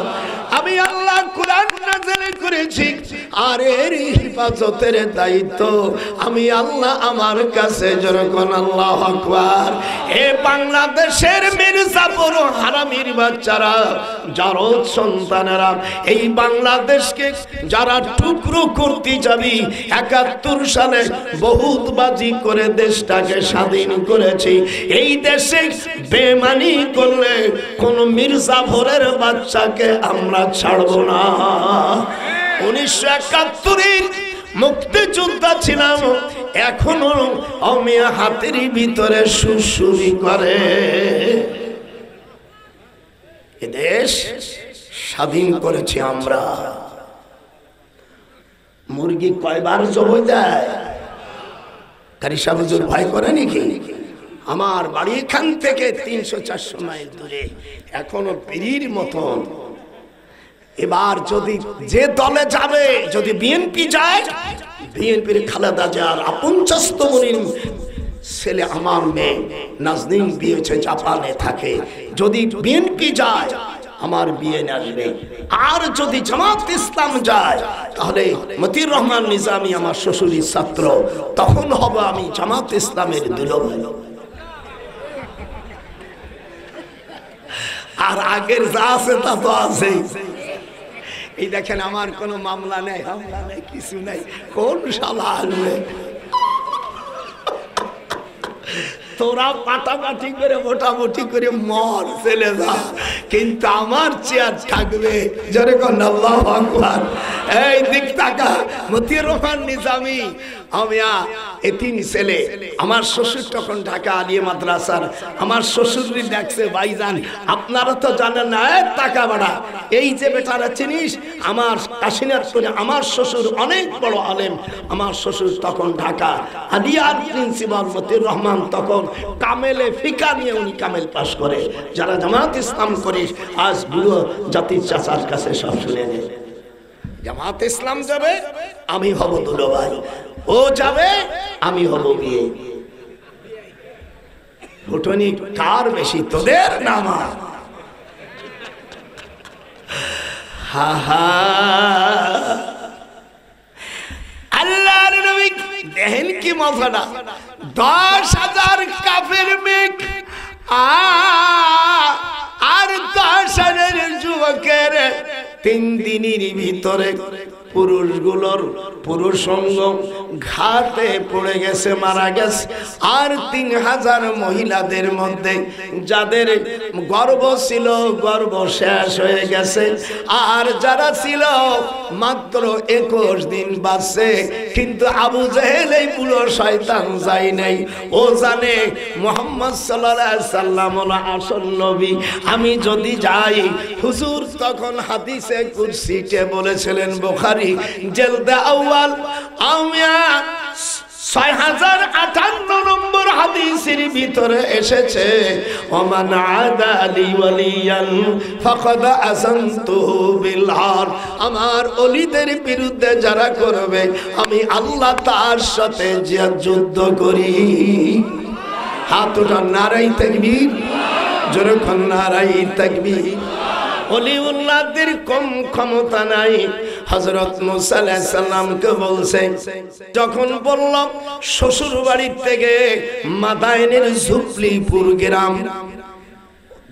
আমি আল্লাহ কোরআন নাযিল করেছি, আর এর হিফাজতের দায়িত্ব আমি আল্লাহ আমার কাছে, জোরে কোন আল্লাহু আকবার। এ বাংলাদেশের মির্জাপুর হারামির বাচ্চারা, জারদ সন্তানেরা, এই বাংলাদেশকে যারা টুকরো করতে যাবি, 71 সালে বহুতবাজি করে দেশটাকে স্বাধীন করেছি। এই দেশে বেমানি করলে কোন মির্জাফরের বাচ্চাকে আমরা ছাড়বো না। 1971 মুক্তিযোদ্ধা ছিলাম, এখনো আমি হাতের ভিতরে সুসুরি করে। এ দেশ স্বাধীন করেছি আমরা। মুরগি কয়বার জবাই দেয়? কারি সাহেব হুজুর ভয় করে নাকি? আমার বাড়ি এখান থেকে 300-400 মাইল দূরে, এখনো পীরির মতন এবার যদি যে দলে যাবে, যদি বিএনপি যায়, বিএনপির খালেদা জিয়ার আপনচাস্তমণির ছেলে আমার মেয়ে নাজনীন বিয়ে হয়েছে জাপানে থাকে, যদি বিএনপি যায় আমার বিয়ে আসবে। আর যদি জামাত ইসলাম যায় তাহলে মতিউর রহমান নিজামী আমার শ্বশুরের ছাত্র, তখন হব আমি জামাত ইসলামের দুলাভাই। আর আগের যা আছে তা তো আছেই। এই দেখেন আমার কোনো মামলা নেই, হামলা নেই, কিছু নেই, কোন শালা আসবে? তোরা পাটাপাটি করে মোটামুটি করে মর চলে যা, কিন্তু আমার চেয়ার থাকবে। যেরকম আল্লাহু আকবার। এই দিক তাকা, মতিউর রহমান নিজামী আমিয়া এতিম ছেলে। আমার শ্বশুর তখন ঢাকা আলিয়া মাদ্রাসার, আমার শ্বশুরই দেখছে ভাইজান আপনারা তো জানেন না, টাকা বাড়া এই যে বেটারা চিনিস, আমার কাশিনাথ করে আমার শ্বশুর অনেক বড় আলেম। আমার শ্বশুর তখন ঢাকা আলিয়ার প্রিন্সিপাল মতিউর রহমান, তখন কামেলে ফিকা নিয়ে উনি কামেল পাশ করে। যারা জামাত ইসলাম করিস আজ বুড়ো জাতির চাচার কাছে সব শুনে নে। জামাত ইসলাম যাবে আমি হব দুলাভাই, ও যাবে আমি হব বিয়ে। ফুটনি কার বেশি, তোদের না আমার? হা হা। আল্লাহর নবী দেখেন কি মজাটা, 10,000 কাফের মেঘ আর 10,000 যুবকের 3 দিনের ভিতরে পুরুষগুলোর পুরুষ সঙ্গ ঘাতে পড়ে গেছে, মারা গেছে। আর 3,000 মহিলাদের মধ্যে যাদের গর্ভ ছিল গর্ভ শেষ হয়ে গেছে, আর যারা ছিল মাত্র 21 দিন বাঁচছে। কিন্তু আবু জেহেল এই পুরো শয়তান যায় নাই, ও জানে মুহাম্মদ সাল্লাল্লাহু আলাইহি সাল্লাম হলো আসল নবী। আমি যদি যাই, হুজুর তখন হাদিসে কুরসিতে বলেছিলেন, বুখারী জলদে আউয়াল আমিয়া 6058 নম্বর হাদিসের ভিতরে এসেছে, ওমান আদালি ওয়ালিয়ান ফাকাদ আযানতুহু বিল হার। আমার ওলিদের বিরুদ্ধে যারা করবে আমি আল্লাহ তার সাথে যুদ্ধ করি। হাত উঠান, নারায়ে তাকবীর, জোরে কোন নারায়ে তাকবীর। ওলিউল্লাহদের কম ক্ষমতা নাই। হযরত মুসা আলাইহিস সালামকে বলছে, যখন বলল শ্বশুর বাড়ি থেকে মাদায়েনের জুবলিপুর গ্রাম,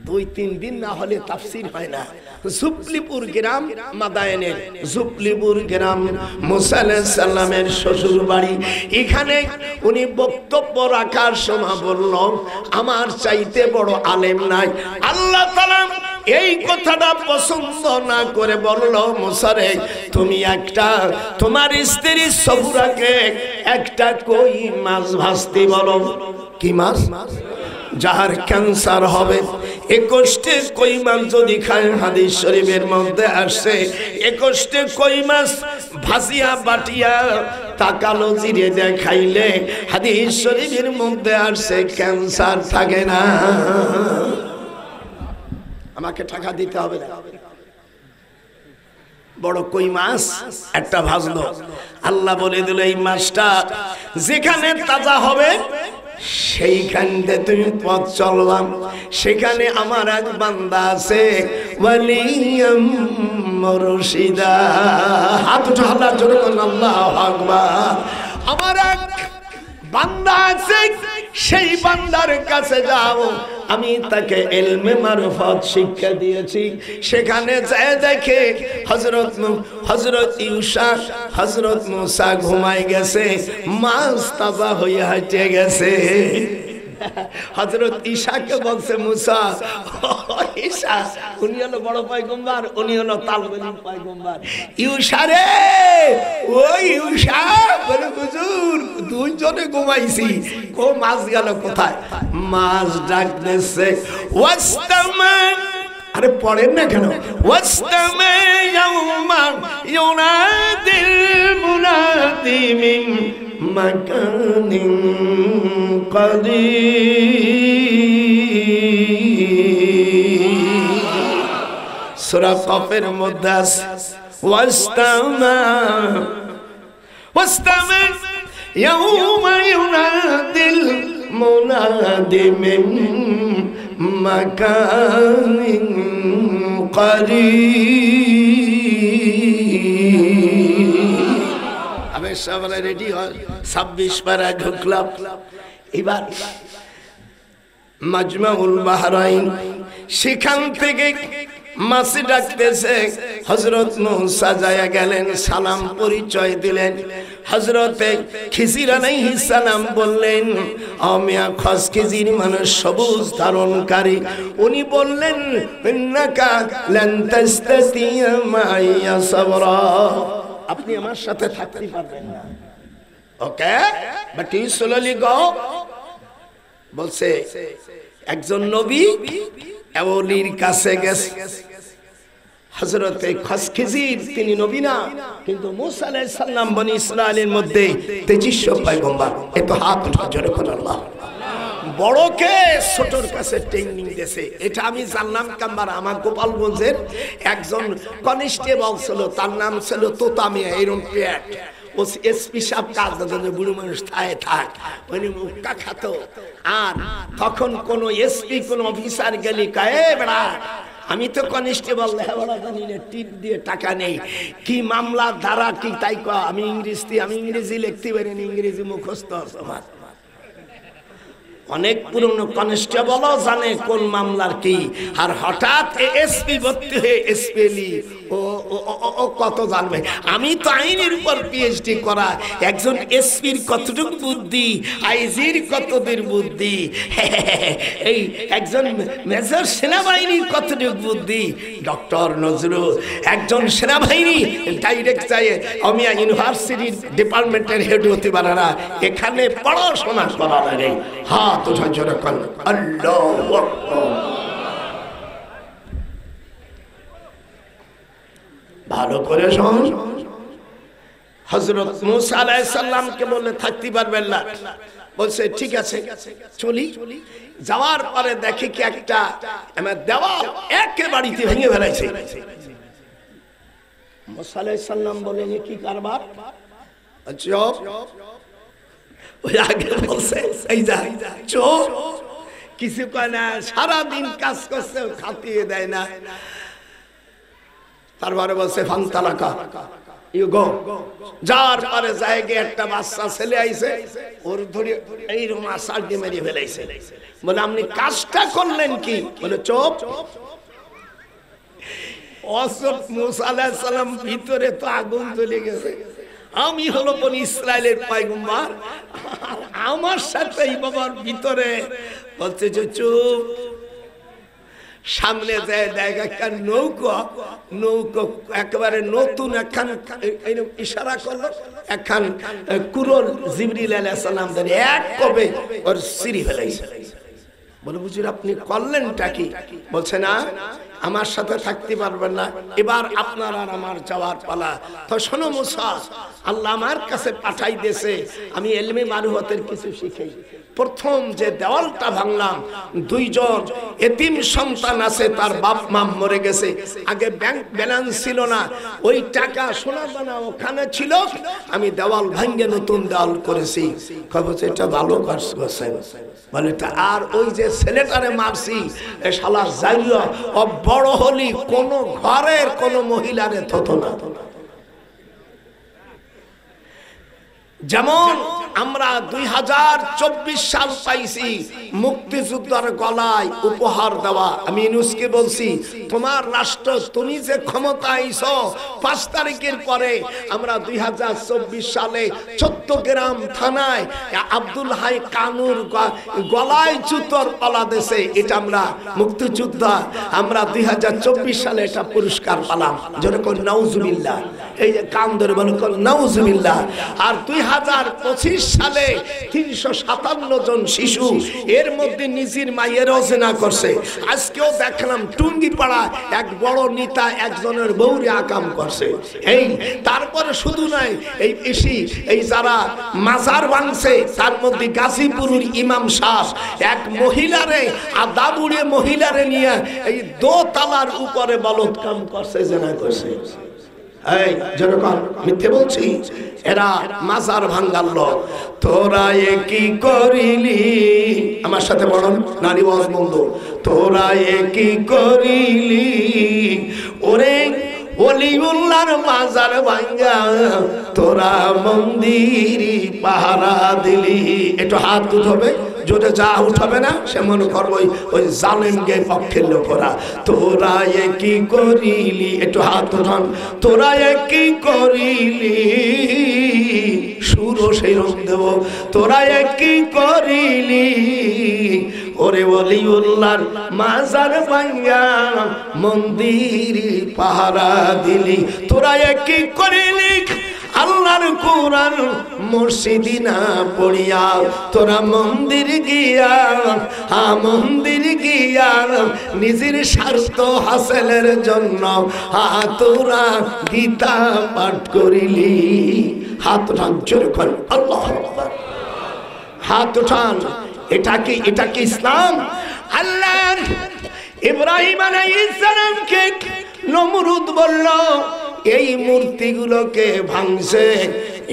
2-3 দিন না হলে তাফসীর হয় না। জুবলিপুর গ্রাম, মাদায়েনের জুবলিপুর গ্রাম মুসা আলাইহিস সালামের শ্বশুর বাড়ি। এখানে উনি বক্তব্য রাখার সময় বলল, আমার চাইতে বড় আলেম নাই। আল্লাহ তাআলা এই কথাটা পছন্দ না করে বলল, মুসা রে তুমি একটা তোমার স্ত্রী সফুরাকে একটা কই মাছ ভাজতে বলো। কি মাছ? যার ক্যান্সার হবে 21টে কই মাছ যদি খায়, হাদিস শরীফের মধ্যে আসছে 21টে কই মাছ ভাজিয়া বাটিয়া তাকালো জিরে দিয়ে খাইলে হাদিস শরীফের মধ্যে আসছে ক্যান্সার থাকে না। আমাকে টাকা দিতে হবে না, বড় কই মাছ একটা ভাজলো, আল্লাহ বলে দিল এই মাছটা যেখানে তাজা হবে সেইখানে তুমি পথ চললাম। সেখানে আমার এক বান্দা আছে, ওয়ালিয়াম মুরশিদা। হাত উঠা আল্লাহর জন্য আল্লাহু আকবার। আমার এক বান্দা আছে, সেই বান্দার কাছে যাও, আমি তাকে ইলমে মারফত শিক্ষা দিয়েছি। সেখানে যায় দেখে হযরত মুসা ঘুমায় গেছে, মাছ তাজা হয়ে হাঁটে গেছে। হযরত ঈশাকে বলছে, মুসা ঈশা, উনি হলো বড় পয়গম্বর, উনি হলো তালবেলির পয়গম্বর। ঈশা রে, ওই ঈশা বলে, হুজুর দুইজনে ঘুমাইছি, ও মাছ গেল কোথায়? মাছ ডাক দিচ্ছে, ওয়াস্তামা। আরে পড়েন না কেন? ওয়াস্তামা ইয়াউমা ইউনাদিল মুনাদি মিন মাকানিন করিব। সূরা কফের মধ্যে আছে ওয়াস্তামা ইয়াউমা ইউনাদিল মুনাদি মিন মাকানিন কারীব। আমি সবাই রেডি হয় 26 পারা ঢুকলাম। এবার মাজমাউল বাহরাইন, সেখান থেকে মাসি ডাকতেছে। হযরত মুসা যায় গেলেন, সালাম পরিচয় দিলেন। হযরতে খিজির আলাইহিস সালাম বললেন, আমিয়া খসখিজির মানে সবুজ ধারণকারী। উনি বললেন, ইন্নাকা লান তাস্তাতিয়া মাইয়া সাবরা, আপনি আমার সাথে থাকতে পারবেন না। ওকে, বাট ইউ স্লোলি গো। বলছে একজন নবী ওলির কাছে গেছে। হযরতে খসখিজির তিনি নবী না, কিন্তু মুসা আলাইহিস সালাম বনি ইসরাইলের মধ্যে তেজস্ব পয়গম্বর। এত হাত উঠা জোরে করে আল্লাহ। বড়কে ছোটর কাছে ট্রেনিং দিয়েছে, এটা আমি জানলাম। কাম্বার আমার গোপালগঞ্জের একজন কনস্টেবল ছিল, তার নাম ছিল তোতা মিয়া, এরকম পেট। ও এসপি সাহেব কাজ দাদা, বুড়ো মানুষ থায় থাক, মানে মুখটা খাতো। আর তখন কোন এসপি কোন অফিসার গেলি কায়ে বেড়া, আমি তো কনস্টেবল লেখাপড়া জানি না, টিপ দিয়ে টাকা নেই, কি মামলার ধারা কি তাই ক। আমি ইংরেজি লিখতে পারি না, ইংরেজি মুখস্থ আছে আমার। অনেক পুরনো কনস্টেবলও জানে কোন মামলার কি। আর হঠাৎ এসপি ভর্তি হয়ে এসপিলি ও কত জানবে। আমি তো আইনের উপর পিএইচডি করা, একজন এসপির কতটুকু বুদ্ধি, আইজির কতদূর বুদ্ধি, এই একজন মেজর সেনাবাহিনীর কতটুকু বুদ্ধি। ডক্টর নজরুল একজন সেনাবাহিনী ডাইরেক্ট যায় অমিয়া ইউনিভার্সিটির ডিপার্টমেন্টের হেড হতে পারে না, এখানে পড়াশোনা করা লাগে। হাত উঠা জোরে কর আল্লাহু আকবার। ভালো করে শোন। হযরত মুসা আলাইহিস সালামকে বললে থাকতে পারবেন না। বলছে ঠিক আছে চলি। যাওয়ার পরে দেখে কি একটা দেওয়াল একেবারেই ভেঙে ফেলেছে। মুসা আলাইহিস সালাম বলেন কি কারবার? চুপ। ওই আগে বলছে এই যা চুপ, কিছু কয় না, সারাদিন কাজ করছে, খাতিয়ে দেয় না। তারপরে বলছে ফান্তালাকা, ইউ গো। যার পরে জায়গায় একটা বাচ্চা ছেলে আইছে, ওর ধরে এইরকম আসার দিয়ে মেরে ফেলাইছে। বলে আপনি কাজটা করলেন কি? বলে চুপ। অসব মুসা আলাইহিস সালাম ভিতরে তো আগুন জ্বলে গেছে। আমি হলো বনি ইসরাইলের পয়গম্বর, আমার সাথে এই বাবার ভিতরে বলছে যে চুপ। সামনে যায় দেখা একটা নৌকা একেবারে নতুন একখান ইশারা করলো, একখান কুরল জিবরিল আলাইহিস সালাম ধরে এক কবে ওর সিঁড়ি ফেলাইছে। বলে হুজুর আপনি করলেনটা কি? বলছে না, আমার সাথে থাকতে পারবেন না, এবার আপনার আর আমার যাওয়ার পালা। তো শোনো মুসা, আল্লাহ আমার কাছে পাঠাই দিয়েছে আমি ইলমে মারুফাতের কিছু শিখাই। প্রথম যে দেওয়ালটা ভাঙলাম, দুইজন এতিম সন্তান আছে, তার বাপ মা মরে গেছে, আগে ব্যাংক ব্যালেন্স ছিল না, ওই টাকা সোনা দানা ওখানে ছিল, আমি দেওয়াল ভাঙে নতুন দেওয়াল করেছি। কবে এটা ভালো কাজ করছেন। বলে আর ওই যে ছেলেটারে মারছি, এ শালা যাইয়া ও বড় হলি কোন ঘরের কোন মহিলারে থতো না। যেমন আমরা 2024 সাল পাইছি মুক্তিযোদ্ধার গলায় উপহার দেওয়া। আমি ইউনুসকে বলছি তোমার রাষ্ট্র, তুমি যে ক্ষমতা আইছো 5 তারিখের পরে আমরা 2024 সালে চট্টগ্রাম থানায় আব্দুল হাই কানুর গলায় জুতোর পালা দেশে, এটা আমরা মুক্তিযোদ্ধা, আমরা 2024 সালে এটা পুরস্কার পেলাম। যেরকম নাউজুবিল্লাহ, এই যে কান ধরে বলে নাউজুবিল্লাহ। আর 2025 সালে 357 জন শিশু, এর মধ্যে নিজের মায়েরও জিনা করছে। আজকেও দেখলাম টুঙ্গিপাড়া এক বড় নেতা একজনের বউরে আকাম করছে। এই তারপরে শুধু নয়, এই এসি এই যারা মাজার ভাঙছে তার মধ্যে গাজীপুরের ইমাম সাহেব এক মহিলারে আদাবুড়ে মহিলারে নিয়ে এই দোতলার উপরে বলৎকাম করছে, জিনা করছে। এই যেরকম মিথ্যে বলছি, এরা মাজার ভাঙ্গার লোক। তোরা এ কি করিলি, আমার সাথে বলুন নারী ওয়াজ বন্ধ, তোরা এ কি করিলি ওরে ওলিউল্লাহর মাজার ভাঙ্গা, তোরা মন্দির পাহারা দিলি। একটু হাত উঠাবে, জোরে যা উঠাবে না সে মনে করবো ওই জালেমকে পক্ষের লোকেরা। তোরা এ কি করিলি, একটু হাত উঠান, তোরা এ কি করিলি, সুরও সেই রূপ দেব, তোরা এ কি করিলি ওরে ওলিউল্লাহর মাজার ভাঙ্গা, মন্দির পাহারা দিলি। তোরা এ কি করিলি, আল্লাহর কোরআন মসজিদে না পড়িয়া, তোরা মন্দির গিয়া, মন্দির গিয়া নিজের স্বার্থ হাসিলের জন্য তোরা গীতা পাঠ করিলি। হাত উঠান, জোরে করেন আল্লাহু আকবার, হাত উঠান। এটা কি ইসলাম? আল্লাহ ইব্রাহিম আলাইহিস সালামকে নমরুদ বলল এই মূর্তিগুলোকে ভাঙছে।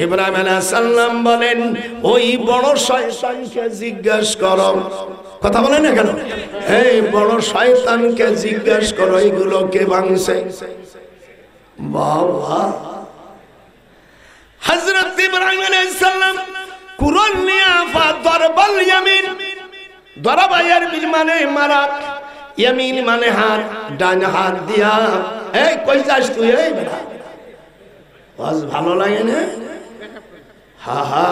ইব্রাহিম আলাইহিস সালাম বলেন ওই বড় শয়তানকে জিজ্ঞাসা করো। কথা বলেন না কেন? এই বড় শয়তানকে জিজ্ঞাসা করো এগুলোকে ভাঙছে। বাবা, হযরত ইব্রাহিম আলাইহিস সালাম কুরআন নিয়ে দরবাল ইয়ামিন, দরবায়ের মানে মারা, ইয়ামিন মানে হাত, ডান হাত দিয়া এই কই যাস তুই, এই বেটা ওয়াজ ভালো লাগে না? হা হা,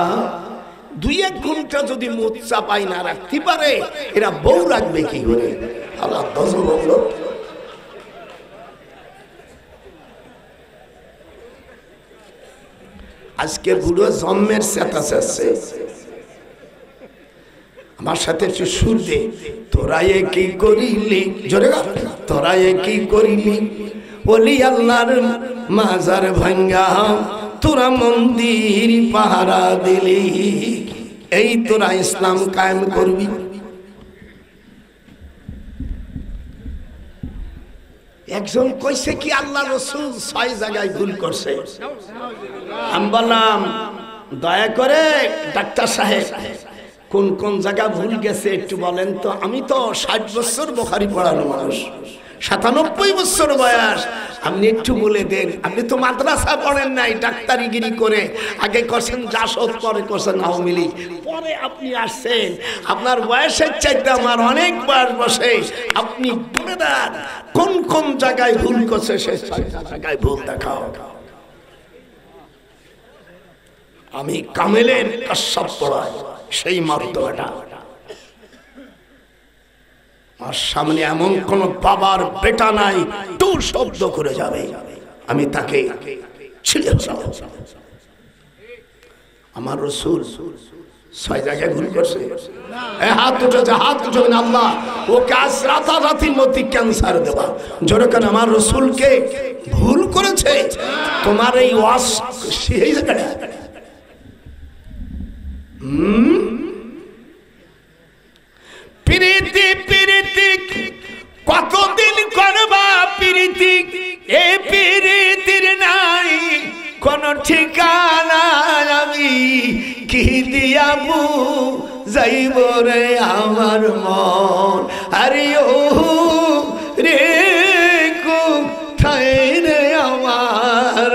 2-1 ঘন্টা যদি মুখ চাপাই না রাখতে পারে এরা বউ রাখবে কি করে? আল্লাহ দজম বলল আজকে বুড়ো জন্মের চেতা চেচ্ছে। আমার সাথে একটু সুর দে, তোরা এ কি করিলি, জোরে গা, তোরা এ কি করিলি ওলি আল্লাহর মাজার ভাঙ্গা, তোরা মন্দির পাহারা দিলি। এই তোরা ইসলাম কায়েম করবি? একজন কইছে কি আল্লাহ রাসূল 6 জায়গায় ভুল করছে। আমি বললাম দয়া করে ডাক্তার সাহেব কোন কোন জায়গা ভুল গেছে একটু বলেন তো। আমি তো 60 বছর বুখারী পড়ানো মানুষ, 97 বছর বয়স, আপনি একটু বলে দেন। আপনি তো মাদ্রাসা পড়েন নাই, ডাক্তারিগিরি করে আগে করছেন জাসদ, পরে করছেন আওয়ামী লীগ, পরে আপনি আসছেন। আপনার বয়সের চাইতে আমার অনেক বয়স বসে। আপনি বলে দেন কোন কোন জায়গায় ভুল করছে, সেই জায়গায় ভুল দেখাও। আমি কামেলের কসব পড়াই, সেই মর্তবাটা আর সামনে এমন কোন বাবার বেটা নাই টু শব্দ করে যাবে, আমি তাকে ছিঁড়ে ফেলব। আমার রাসূল 6 জায়গায় ভুল করছে। হাত উঠেছে, হাত উঠবেন আল্লাহ ওকে আজ রাতারাতির মধ্যে ক্যান্সার দেবা। জোরে কেন আমার রাসূলকে ভুল করেছে? তোমার এই ওয়াজ সেই জায়গায় প্রীতি প্রীতি কতদিন করবা প্রীতি, এ প্রীতির নাই কোন ঠিকানা, আমি কি দিয়াবু যাইব রে আমার মন। আরে ও রে কোথায় রে আমার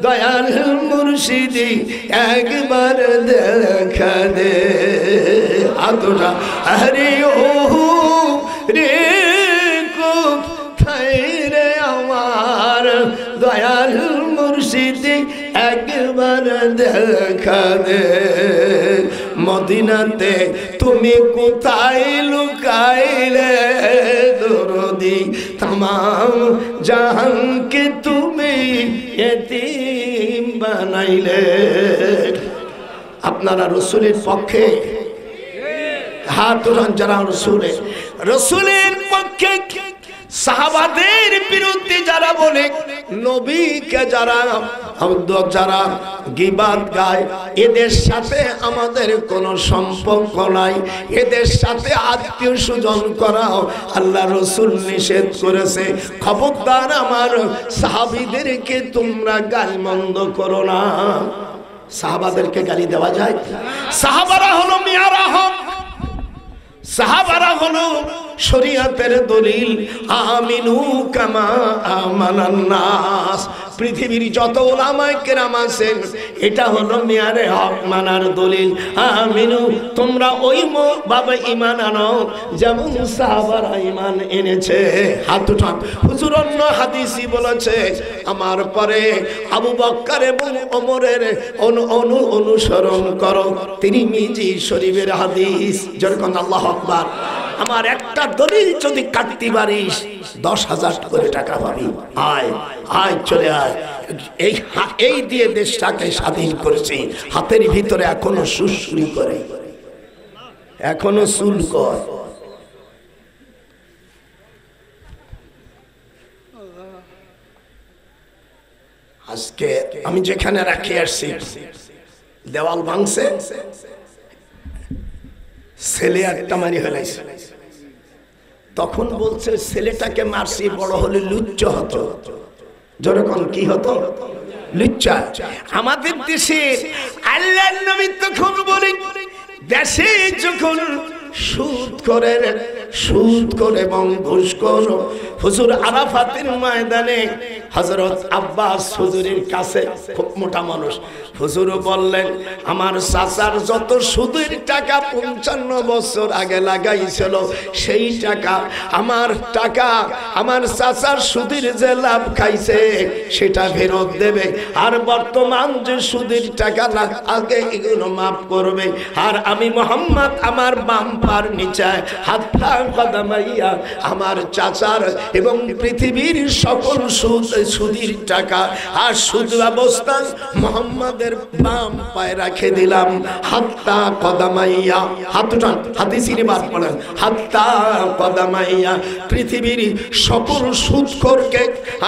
দয়াল মুর্শিদি, একবার দেখা দে আতরা। আরে ও রে কোথায় রে আমার দয়াল মুর্শিদি, একবার দেখা দে। মদিনাতে তুমি কোথায় লুকাইলে দরদি, तमाम জাহান কে তুমি ইতিম বানাইলে। আপনারা রসুলের পক্ষে হাত উঠান যারা রসুলের পক্ষে। সাহাবাদের বিরুদ্ধে যারা বলে, নবীকে যারা গীবাত গায়, এদের সাথে আমাদের কোনো সম্পর্ক নাই, এদের সাথে আত্মীয় স্বজন করাও আল্লাহ রসুল নিষেধ করেছে। খবরদার আমার সাহাবীদেরকে তোমরা গালমন্দ করো না। সাহাবাদেরকে গালি দেওয়া যায়? সাহাবারা হলো মিয়ারা হক, সাহাবারা হলো শরীয়তের দলিল। আমিনু কামা আমানান নাস। পৃথিবীর যত উলামায়ে কেরাম আছেন, এটা হলো মিয়ারে হক মানার দলিল। আমিনু, তোমরা ওই ভাবে ঈমান আনো যেমন সাহাবারা ঈমান এনেছে। হাত উঠান। হুজুর অন্য হাদিসই বলেছে, আমার পরে আবু বকর এবং ওমরের অনুসরণ করো। তিরমিজি শরীফের হাদিস। যেরকম আল্লাহু আকবার। আমার একটা দলিল যদি কাটতে পারিস 10,000 করে টাকা পাবি। আয় আয়, চলে আয়। এই দিয়ে দেশটাকে স্বাধীন করেছি। হাতের ভিতরে এখনো সুরসুরি করে, এখনো চুল কর। আজকে আমি যেখানে রাখি আসছি, দেওয়াল ভাঙছে, ছেলে একটা মারি ফেলাইছে। তখন বলছে ছেলেটাকে মারছি, বড় হলে লুচ্চা হতো। যখন কি হতো? লুচ্চা। আমাদের দেশে আল্লাহর নবী তখন বলেন, দেশে যখন সুদ করে এবং ঘুষ করো। হুজুর আরাফাতের ময়দানে হযরত আব্বাস হুজুরের কাছে, খুব মোটা মানুষ, হুজুর বললেন, আমার চাচার যত সুদের টাকা 55 বছর আগে লাগাইছিল, সেই টাকা আমার চাচার সুদের যে লাভ খাইছে সেটা ফেরত দেবে। আর বর্তমান যে সুদের টাকা আগে এগুলো মাফ করবে। আর আমি মুহাম্মদ আমার বাম পার নিচে হাতটা কদমাইয়া আমার চাচার এবং পৃথিবীর সকল সুদের টাকা আর সুদ ব্যবস্থা মুহাম্মাদের বাম পায়ে রেখে দিলাম। হাত্তা কদমাইয়া, হাত উঠান, হাদিসের বাদ পড়েন। হাত্তা কদমাইয়া, পৃথিবীর সকল সুদখোরকে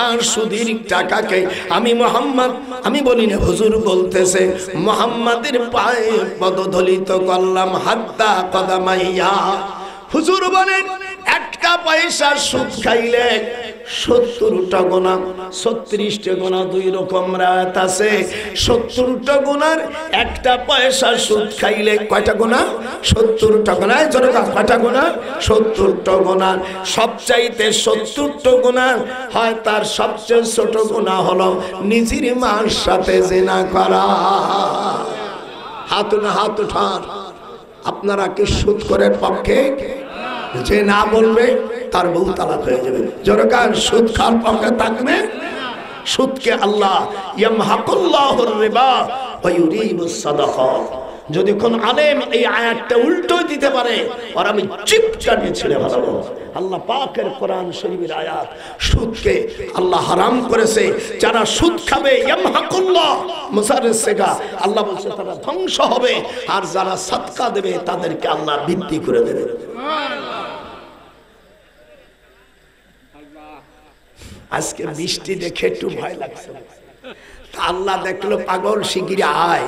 আর সুদের টাকাকে আমি মুহাম্মদ, আমি বলি না, হুজুর বলতেছে, মুহাম্মাদের পায়ে পদদলিত করলাম। হাত্তা কদমাইয়া। হুজুর বলেন, একটা পয়সা সুদ খাইলে 70টা গোনা, 36টা গোনা, 2 রকম রাত আছে। 70টা গোনার একটা পয়সা সুদ খাইলে কয়টা গোনা? 70টা গোনা। কয়টা গোনা? 70টা গোনা। সবচাইতে 70টা গোনা হয়, তার সবচেয়ে ছোট গোনা হলো নিজের মার সাথে জিনা করা। হাত উঠান। আপনারা কি সুদ করার পক্ষে? যে না বলবে তার বউ তালাক হয়ে যাবে। জোরকার সুদ খাওয়ার পক্ষে থাকবে। সুদকে আল্লাহ ইয়ামহাকুল্লাহুর রিবা ওয়া ইউরিবুস সাদাকা। যদি কোন আলেম এই আয়াতটা উল্টো দিতে পারে, আর আমি চিপটা নিয়ে ছেড়ে ফেলবো। আল্লাহ পাকের কোরআন শরীফের আয়াত, সুদকে আল্লাহ হারাম করেছে। যারা সুদ খাবে, ইয়ামহাকুল্লাহ মুসাররিসা, আল্লাহ বলছে তারা ধ্বংস হবে। আর যারা সাদকা দেবে তাদেরকে আল্লাহ বৃদ্ধি করে দেবে। আজকে বৃষ্টি দেখে একটু ভয় লাগছে। আল্লাহ দেখলো পাগল, শিগগির আয়।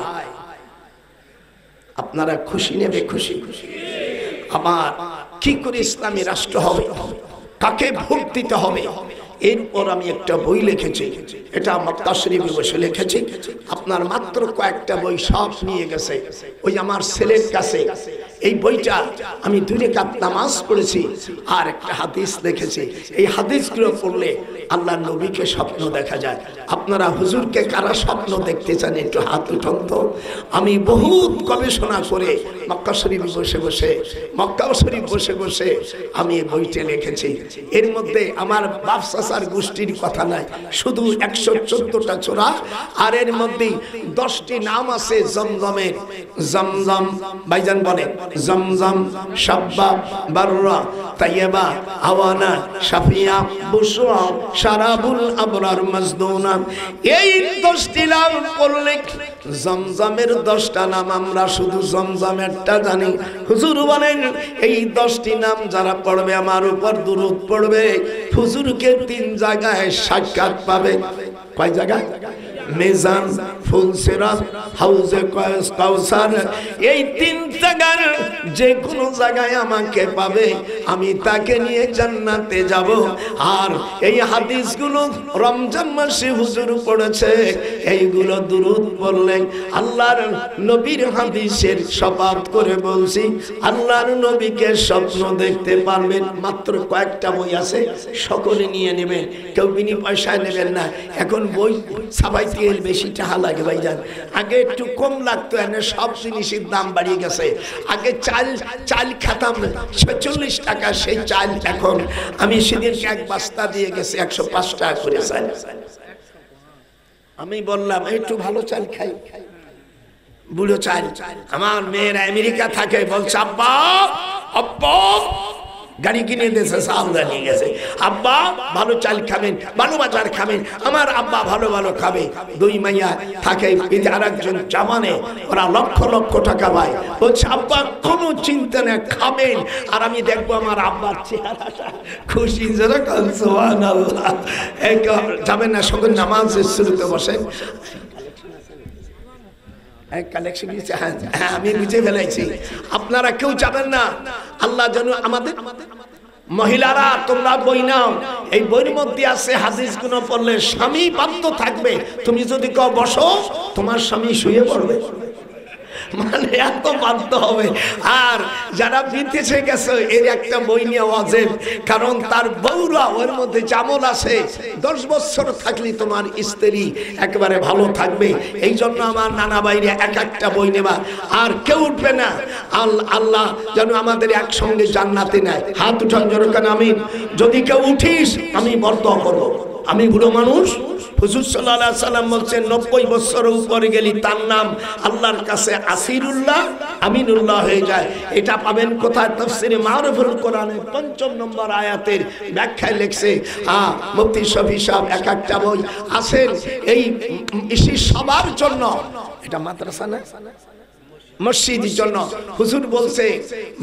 আপনারা খুশি নেবে? খুশি। আমার কি করে ইসলামী রাষ্ট্র হবে, কাকে ভোট দিতে হবে, এরপর আমি একটা বই লিখেছি। এটা মক্কা শরীফে বসে লিখেছি। আপনার মাত্র কয়েকটা বই সব নিয়ে গেছে ওই আমার ছেলের কাছে। এই বইটা আমি 2 রাকাত নামাজ পড়েছি আর একটা হাদিস লিখেছি। এই হাদিসগুলো পড়লে আল্লাহর নবীকে স্বপ্ন দেখা যায়। আপনারা হুজুরকে কারা স্বপ্ন দেখতে চান একটু হাত উঠান তো। আমি বহুত গবেষণা করে মক্কা শরীফ বসে বসে আমি এই বইটা লিখেছি। এর মধ্যে আমার বাপ চাচার গোষ্ঠীর কথা নাই, শুধু 114টা ছোরা। আর এর মধ্যে 10টি নাম আছে জমজমের। জমজম ভাইজান বলে, জমজম, সাব্বা, বাররা, তাইয়্যিবা, আওয়ানা, শাফিয়া, বুশরা, শারাবুল আবরার, মাজদুনা। এই 10টি নাম পড়লে জমজমের 10টা নাম আমরা শুধু জমজমেরটা জানি। হুজুর বলেন এই 10টি নাম যারা পড়বে আমার উপর দুরূদ পড়বে হুজুরকে 3 জায়গায় সাক্ষাৎ পাবে। কয় জায়গায়? মিজান, ফুলসিরাত, হাউজে কাউসার, এই 3 জায়গার যে কোনো জায়গায় আমাকে পাবে, আমি তাকে নিয়ে জান্নাতে যাব। আর এই হাদিসগুলো রমজান মাসে হুজুর পড়েছে, এইগুলো দুরূদ পড়লেন আল্লাহর নবীর হাদিসের শপথ করে বলছি আল্লাহর নবীকে স্বপ্ন দেখতে পারবেন। মাত্র কয়েকটা বই আছে, সকলে নিয়ে নেবেন, কেউ বিনি পয়সায় নেবেন না। এখন বই ছাপাইতে বেশি টাকা লাগে ভাইজান, আগে একটু কম লাগতো, এনে সব জিনিসের দাম বাড়িয়ে গেছে। আগে চাল খেতাম 46 টাকা, সেই চাল এখন আমি সেদিন এক বস্তা দিয়ে গেছে 105 টাকা করে চাল। আমি বললাম একটু ভালো চাল খাই, বুড়ো চাল। আমার মেয়েরা আমেরিকা থাকে, বলছে আব্বা আব্বা, গাড়ি কিনে দিয়েছে, চাল নিয়ে গেছে, আব্বা ভালো চাল খাবেন, ভালো বাজার খাবেন, আমার আব্বা ভালো ভালো খাবে। 2 মাইয়া থাকে, আর একজন জামানে, ওরা লক্ষ লক্ষ টাকা পায়। বলছে আব্বা কোনো চিন্তা নেই, খাবেন, আর আমি দেখবো আমার আব্বার চেহারাটা খুশি। সুবহানাল্লাহ। যাবেন না সঙ্গে নামাজের শুরুতে বসে কালেকশন, আমি বুঝে ফেলেছি, আপনারা কেউ যাবেন না। আল্লাহ যেন আমাদের মহিলারা তোমরা বই নাও, এই বইয়ের মধ্যে আছে হাদিসগুলো পড়লে স্বামী বাধ্য থাকবে, তুমি যদি কেউ বসো তোমার স্বামী শুয়ে পড়বে, মানে এত বাধ্য হবে। আর যারা বিদেশে গেছে এর একটা বই নিয়ে ওয়াজিব, কারণ তার বউরা ওর মধ্যে জামল আছে, 10 বছর থাকলে তোমার স্ত্রী একেবারে ভালো থাকবে। এই জন্য আমার নানা বাইরে এক একটা বই নেবা, আর কেউ উঠবে না। আল্লাহ যেন আমাদের একসঙ্গে জান্নাতে নেয়। হাত উঠান জোরে, আমিন। যদি কেউ উঠিস আমি বরদোয়া করবো, আমি বুড়ো মানুষ। হুজুর সাল্লাল্লাহু আলাইহি সাল্লাম বলছেন 90 বছরের উপরে গেলি তার নাম আল্লাহর কাছে আসিরুল্লাহ আমিনুল্লাহ হয়ে যায়। এটা পাবেন কোথায়? তাফসীরে মারুফুল কোরআনে 5 নম্বর আয়াতের ব্যাখ্যায় লেখছে। মুফতি শফি সাহেব এক একটা বই আছেন এই সবার জন্য। এটা মাদ্রাসা না, মসজিদের জন্য। হুজুর বলছে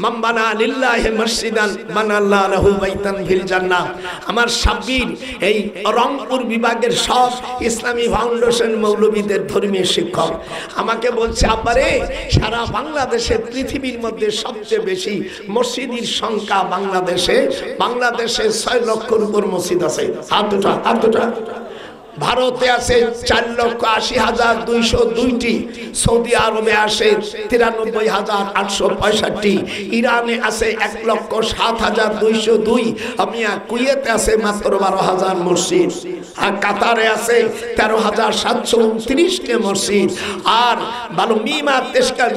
মান বানা লিল্লাহি মসজিদান বানাল্লাহু লাহু বাইতান ফিল জান্নাহ। আমার সাব্বির এই রংপুর বিভাগের সব ইসলামী ফাউন্ডেশন মৌলবীদের ধর্মীয় শিক্ষক আমাকে বলছে আব্বারে সারা বাংলাদেশে পৃথিবীর মধ্যে সবচেয়ে বেশি মসজিদের সংখ্যা বাংলাদেশে 6 লক্ষের উপর মসজিদ আছে। হাত উঠা। ভারতে আছে 4,80,202টি, সৌদি আরবে আসে 93,865, ইরানে আছে 1,07,202, কুয়েতে আছে মাত্র 12,000 মসজিদ, আর কাতারে আছে 13,729 মসজিদ, আর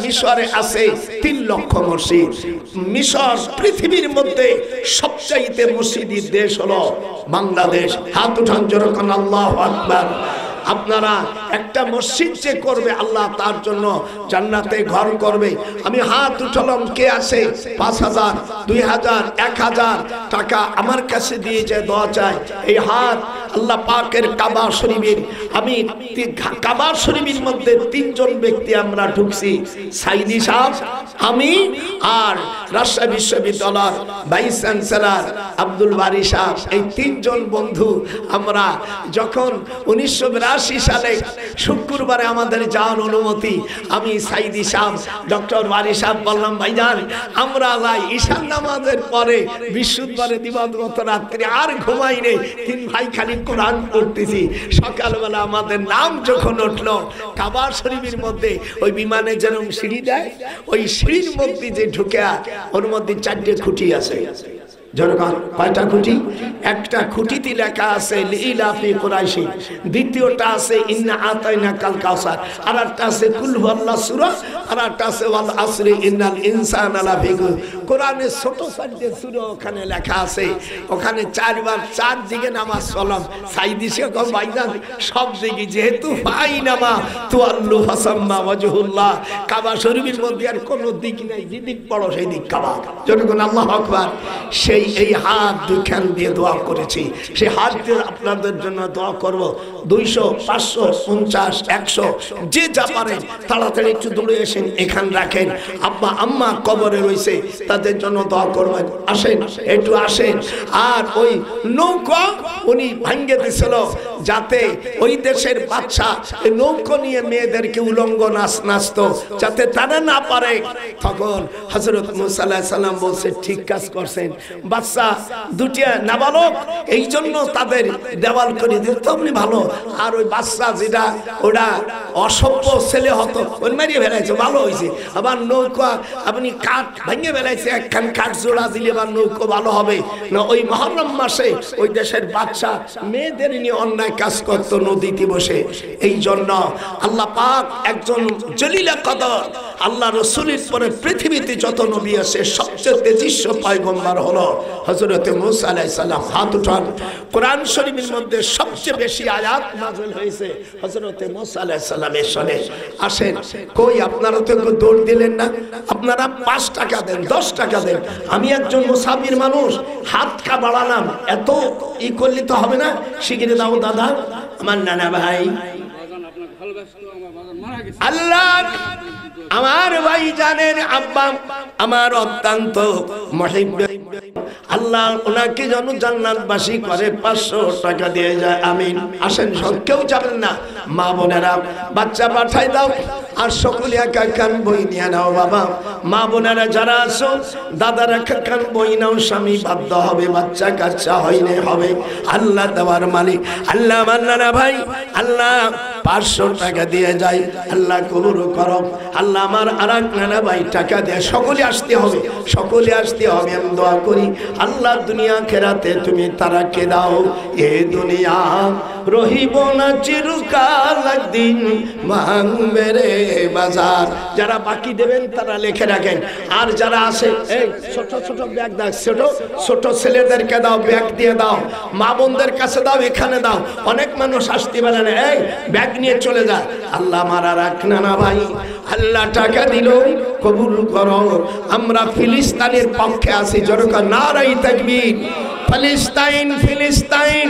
মিশরে আছে 3 লক্ষ মসজিদ। মিশর পৃথিবীর মধ্যে সবচাইতে মসজিদের দেশ হলো বাংলাদেশ। হাত উঠান জোরে কোন আল্লাহু আকবার। আপনারা একটা মসজিদ যে করবে আল্লাহ তার জন্য জান্নাতে ঘর করবে। আমি হাত উঠালাম, কে আছে 5,000, 2,000, 1,000 টাকা আমার কাছে দিয়ে যে দোয়া চায়, এই হাত আল্লাহ পাকের কাবা শরীফের, আমি কাবা শরীফের মধ্যে 3 জন ব্যক্তি আমরা ঢুকছি, সাইদি সাহেব, আমি আর রাজশাহী বিশ্ববিদ্যালয়ের ভাইস চ্যান্সেলর আব্দুল বারী সাহেব, এই 3 জন বন্ধু আমরা যখন 1982 সালে শুক্রবারে আমাদের যাওয়ার অনুমতি, আমি সাইদি সাহেব ডক্টর বারী সাহেব বললাম ভাইজান আমরা যাই, ঈশান নামাজের পরে বৃহস্পতিবারে দিবাগত রাত্রে আর ঘুমাই নেই, 3 ভাই খালি কোরআন পড়তেছি। সকালবেলা আমাদের নাম যখন উঠলো কাবা শরীফের মধ্যে, ওই বিমানে যেরকম সিঁড়ি দেয় ওই সিঁড়ির মধ্যে যে ঢুকে ওর মধ্যে 4টে খুঁটি আছে। জনগণ কয়টা খুঁটি? একটা খুঁটিতে লেখা আছে লিইলাফি কুরাইশি, দ্বিতীয়টা আছে ইন্না আতাইনা কাল কাউসার, আর একটা আছে কুল হুয়াল্লাহু সূরা, আর একটা আছে ওয়াল আসরি ইন্নাল ইনসানা লাফি খুসর। কোরআনে ছোট 4টে সূরা ওখানে লেখা আছে, ওখানে 4 বার 4 দিকে নামাজ পড়লাম। সাইদি শেখ ভাইজান সব দিকে যেহেতু পাই নামা তুআল্লু ফাসাম্মা ওয়াজহুল্লাহ, কাবা শরীফের মধ্যে আর কোনো দিক নাই, যেদিক পড়ো সেই দিক কাবা। জনগণ আল্লাহু আকবার। সেই এই হাত দুইখান দিয়ে দোয়া করেছি, সেই হাত দিয়ে আপনাদের জন্য দোয়া করব। 200, 500, 50, 100 যে যা পারেন তাড়াতাড়ি একটু দৌড়ে এসেন, এখান রাখেন। আব্বা আম্মা কবরে রয়েছে, তাদের জন্য দোয়া করবেন। আসেন, একটু আসেন। আর ওই নৌকা উনি ভাঙ্গে দিছিল যাতে ওই দেশের বাচ্চা নৌকো নিয়ে মেয়েদেরকে উলঙ্গ নাচতো, যাতে তারা না পারে। তখন হযরত মুসা আলাইহিস সালাম বলছে, ঠিক কাজ করছেন, বাচ্চা দুটিয়া নাবালক, এই জন্য তাদের দেওয়াল করে দিতে আপনি ভালো। আর ওই বাচ্চা যেটা ওটা অসভ্য ছেলে হতো, ওই মারিয়ে ফেলাইছে, ভালো হয়েছে। আবার নৌকা আপনি কাঠ ভেঙে ফেলাইছে, একখান কাঠ জোড়া দিলে আবার নৌকো ভালো হবে না। ওই মুহররম মাসে ওই দেশের বাচ্চা মেয়েদের নিয়ে অন্যায় কাজ করতো নদীতে বসে। এই জন্য আল্লাহ পাক একজন জলিলা কদর, আল্লাহ রসুলের পরে পৃথিবীতে যত নবী আছে সবচেয়ে তেজস্ব পয়গম্বর হলো হযরত মুসা আলাইহিস সালাম। হাত উঠান। কোরআন শরীফের মধ্যে সবচেয়ে বেশি আয়াত নাযিল হয়েছে হযরত মুসা আলাইহিস সালামের শনে। আসেন, কই আপনারা তো দৌড় দিলেন না? আপনারা 5 টাকা দেন, 10 টাকা দেন। আমি একজন মুসাফির মানুষ, হাতটা বাড়ালাম, এত ই করলে তো হবে না। শিখিয়ে দাও দাদা, আমার নানা ভাই। আল্লাহ আমার ভাই জানেন, আব্বা আমার অত্যন্ত মুহিব্ব, আল্লাহ ওনাকে যেন জান্নাতবাসী করে 500 টাকা দিয়ে যায়, আমিন। আসেন, সব কেউ যাবেন না, মা বোনেরা বাচ্চা পাঠাই দাও। আর সকলে একা কান বই নিয়ে নাও বাবা। মা বোনেরা যারা আছো, দাদারা কান বই নাও, স্বামী বাধ্য হবে, বাচ্চা কাচ্চা হইলে হবে। আল্লাহ দেওয়ার মালিক, আল্লাহ আমার নানা ভাই, আল্লাহ 500 টাকা দিয়ে যায়, আল্লাহ কবুল করো। আল্লাহ আমার আরেক নানা ভাই টাকা দেয়, সকলে আসতে হবে, সকলে আসতে হবে। আমি দোয়া করি, আল্লাহ দুনিয়া খেরাতে তুমি তারাকে দাও। এ দুনিয়া রহিব না চিরকাল, একদিন ভাঙবে রে বাজার। যারা বাকি দেবেন তারা লিখে রাখেন। আর যারা আছে, এই ছোট ছোট ব্যাগ দাও, ছোট ছোট ছেলেদেরকে দাও, ব্যাগ দিয়ে দাও। মা বোনদের কাছে দাও, এখানে দাও। অনেক মানুষ আসতে পারে না, এই ব্যাগ নিয়ে চলে যায়। আল্লাহ মারা রাখ না ভাই, আল্লাহ টাকা দিল, কবুল করো। আমরা ফিলিস্তিনের পক্ষে আছি, জোরে নারায়ে তাকবীর। ফিলিস্তিন ফিলিস্তিন,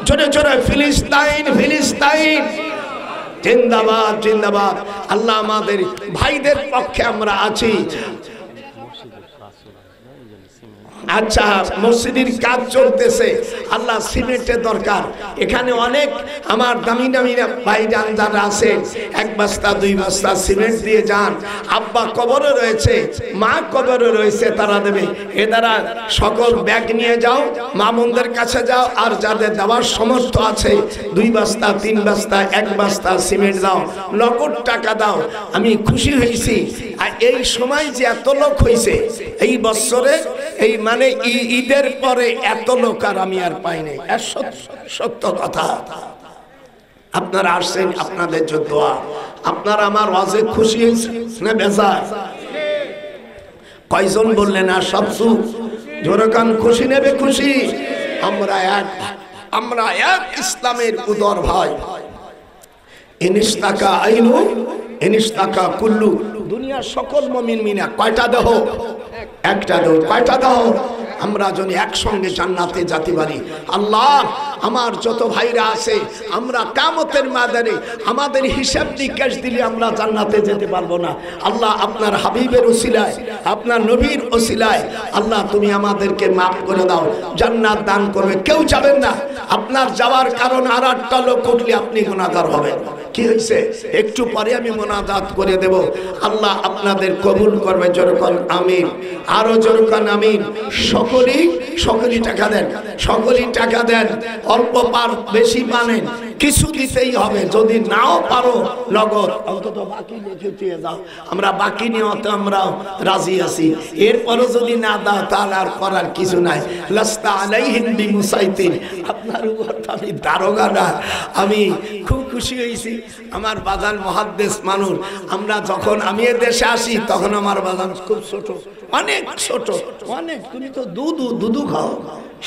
জোরে জোরে ফিলিস্তিন ফিলিস্তিন, জিন্দাবাদ জিন্দাবাদ। আল্লাহ আমাদের ভাইদের পক্ষে আমরা আছি। আচ্ছা, মসজিদের কাজ চলতেছে, আল্লাহ সিমেন্টের দরকার। এখানে অনেক আমার দামি দামি ভাইজান যারা আছে, 1 বস্তা 2 বস্তা সিমেন্ট দিয়ে যান। আব্বা কবরে রয়েছে, মা কবরে রয়েছে, তারা দেবে। এ দ্বারা সকল ব্যাগ নিয়ে যাও, মামুনদের কাছে যাও। আর যাদের দেওয়ার সামর্থ্য আছে, 2 বস্তা 3 বস্তা 1 বস্তা সিমেন্ট দাও, নগদ টাকা দাও। আমি খুশি হয়েছি। আর এই সময় যে এত লোক হয়েছে এই বছরে, এই মানে ঈদের পরে এত লোক আর আমি আর পাই নাই। সত্য কথা। আপনারা আসছেন, আপনাদের জন্য দোয়া। আপনারা আমার ওয়াজে খুশি হয়েছেন না বেজার? কয়জন বললেন আর সব চুপ? জোরে কান, খুশি নেবে খুশি। আমরা এক ইসলামের উদর ভাই। ইনিস্তাকা আইনু ইনিস্তাকা কুল্লু। দুনিয়ার সকল মুমিন মিনা কয়টা দেহ? একটা দেহ। কয়টা দেহ? আমরা যদি একসঙ্গে জান্নাতে যেতে পারি। আল্লাহ আমার যত ভাইরা আছে, আমরা কিয়ামতের ময়দানে আমাদের হিসাব নিকাশ দিলে আমরা জান্নাতে যেতে পারবো না। আল্লাহ আপনার হাবিবের ওসিলায়, আপনার নবীর ওসিলায় আল্লাহ তুমি আমাদেরকে মাফ করে দাও, জান্নাত দান করবে। কেউ যাবেন না, আপনার যাওয়ার কারণ আর 8টা লোক উঠলে আপনি গুনাহগার হবেন। কি হয়েছে? একটু পরে আমি মোনাজাত করে দেব। আল্লাহ আপনাদের কবুল করবে। যেরকম আমিন, আরো যেরকম আমিন। সকলেই টাকা দেন, সকলেই টাকা দেন। অল্প পার বেশি পানেন, কিছু দিতেই হবে। যদি নাও পারো নগদ, অন্তত বাকি লিখে দিয়ে দাও। আমরা বাকি নিতে আমরা রাজি আছি। এরপরও যদি না দাও তাহলে আর করার কিছু নাই। লাস্তা আলাইহিম বিমুসাইতিন, আপনার উপর আমি দারোগা না। আমি খুব খুশি হয়েছি। আমার বাজান মুহাদ্দিস মানুষ। আমরা যখন আমি এ দেশে আসি তখন আমার বাজান খুব ছোট, অনেক ছোট, অনেক। তুমি তো দুধু খাও।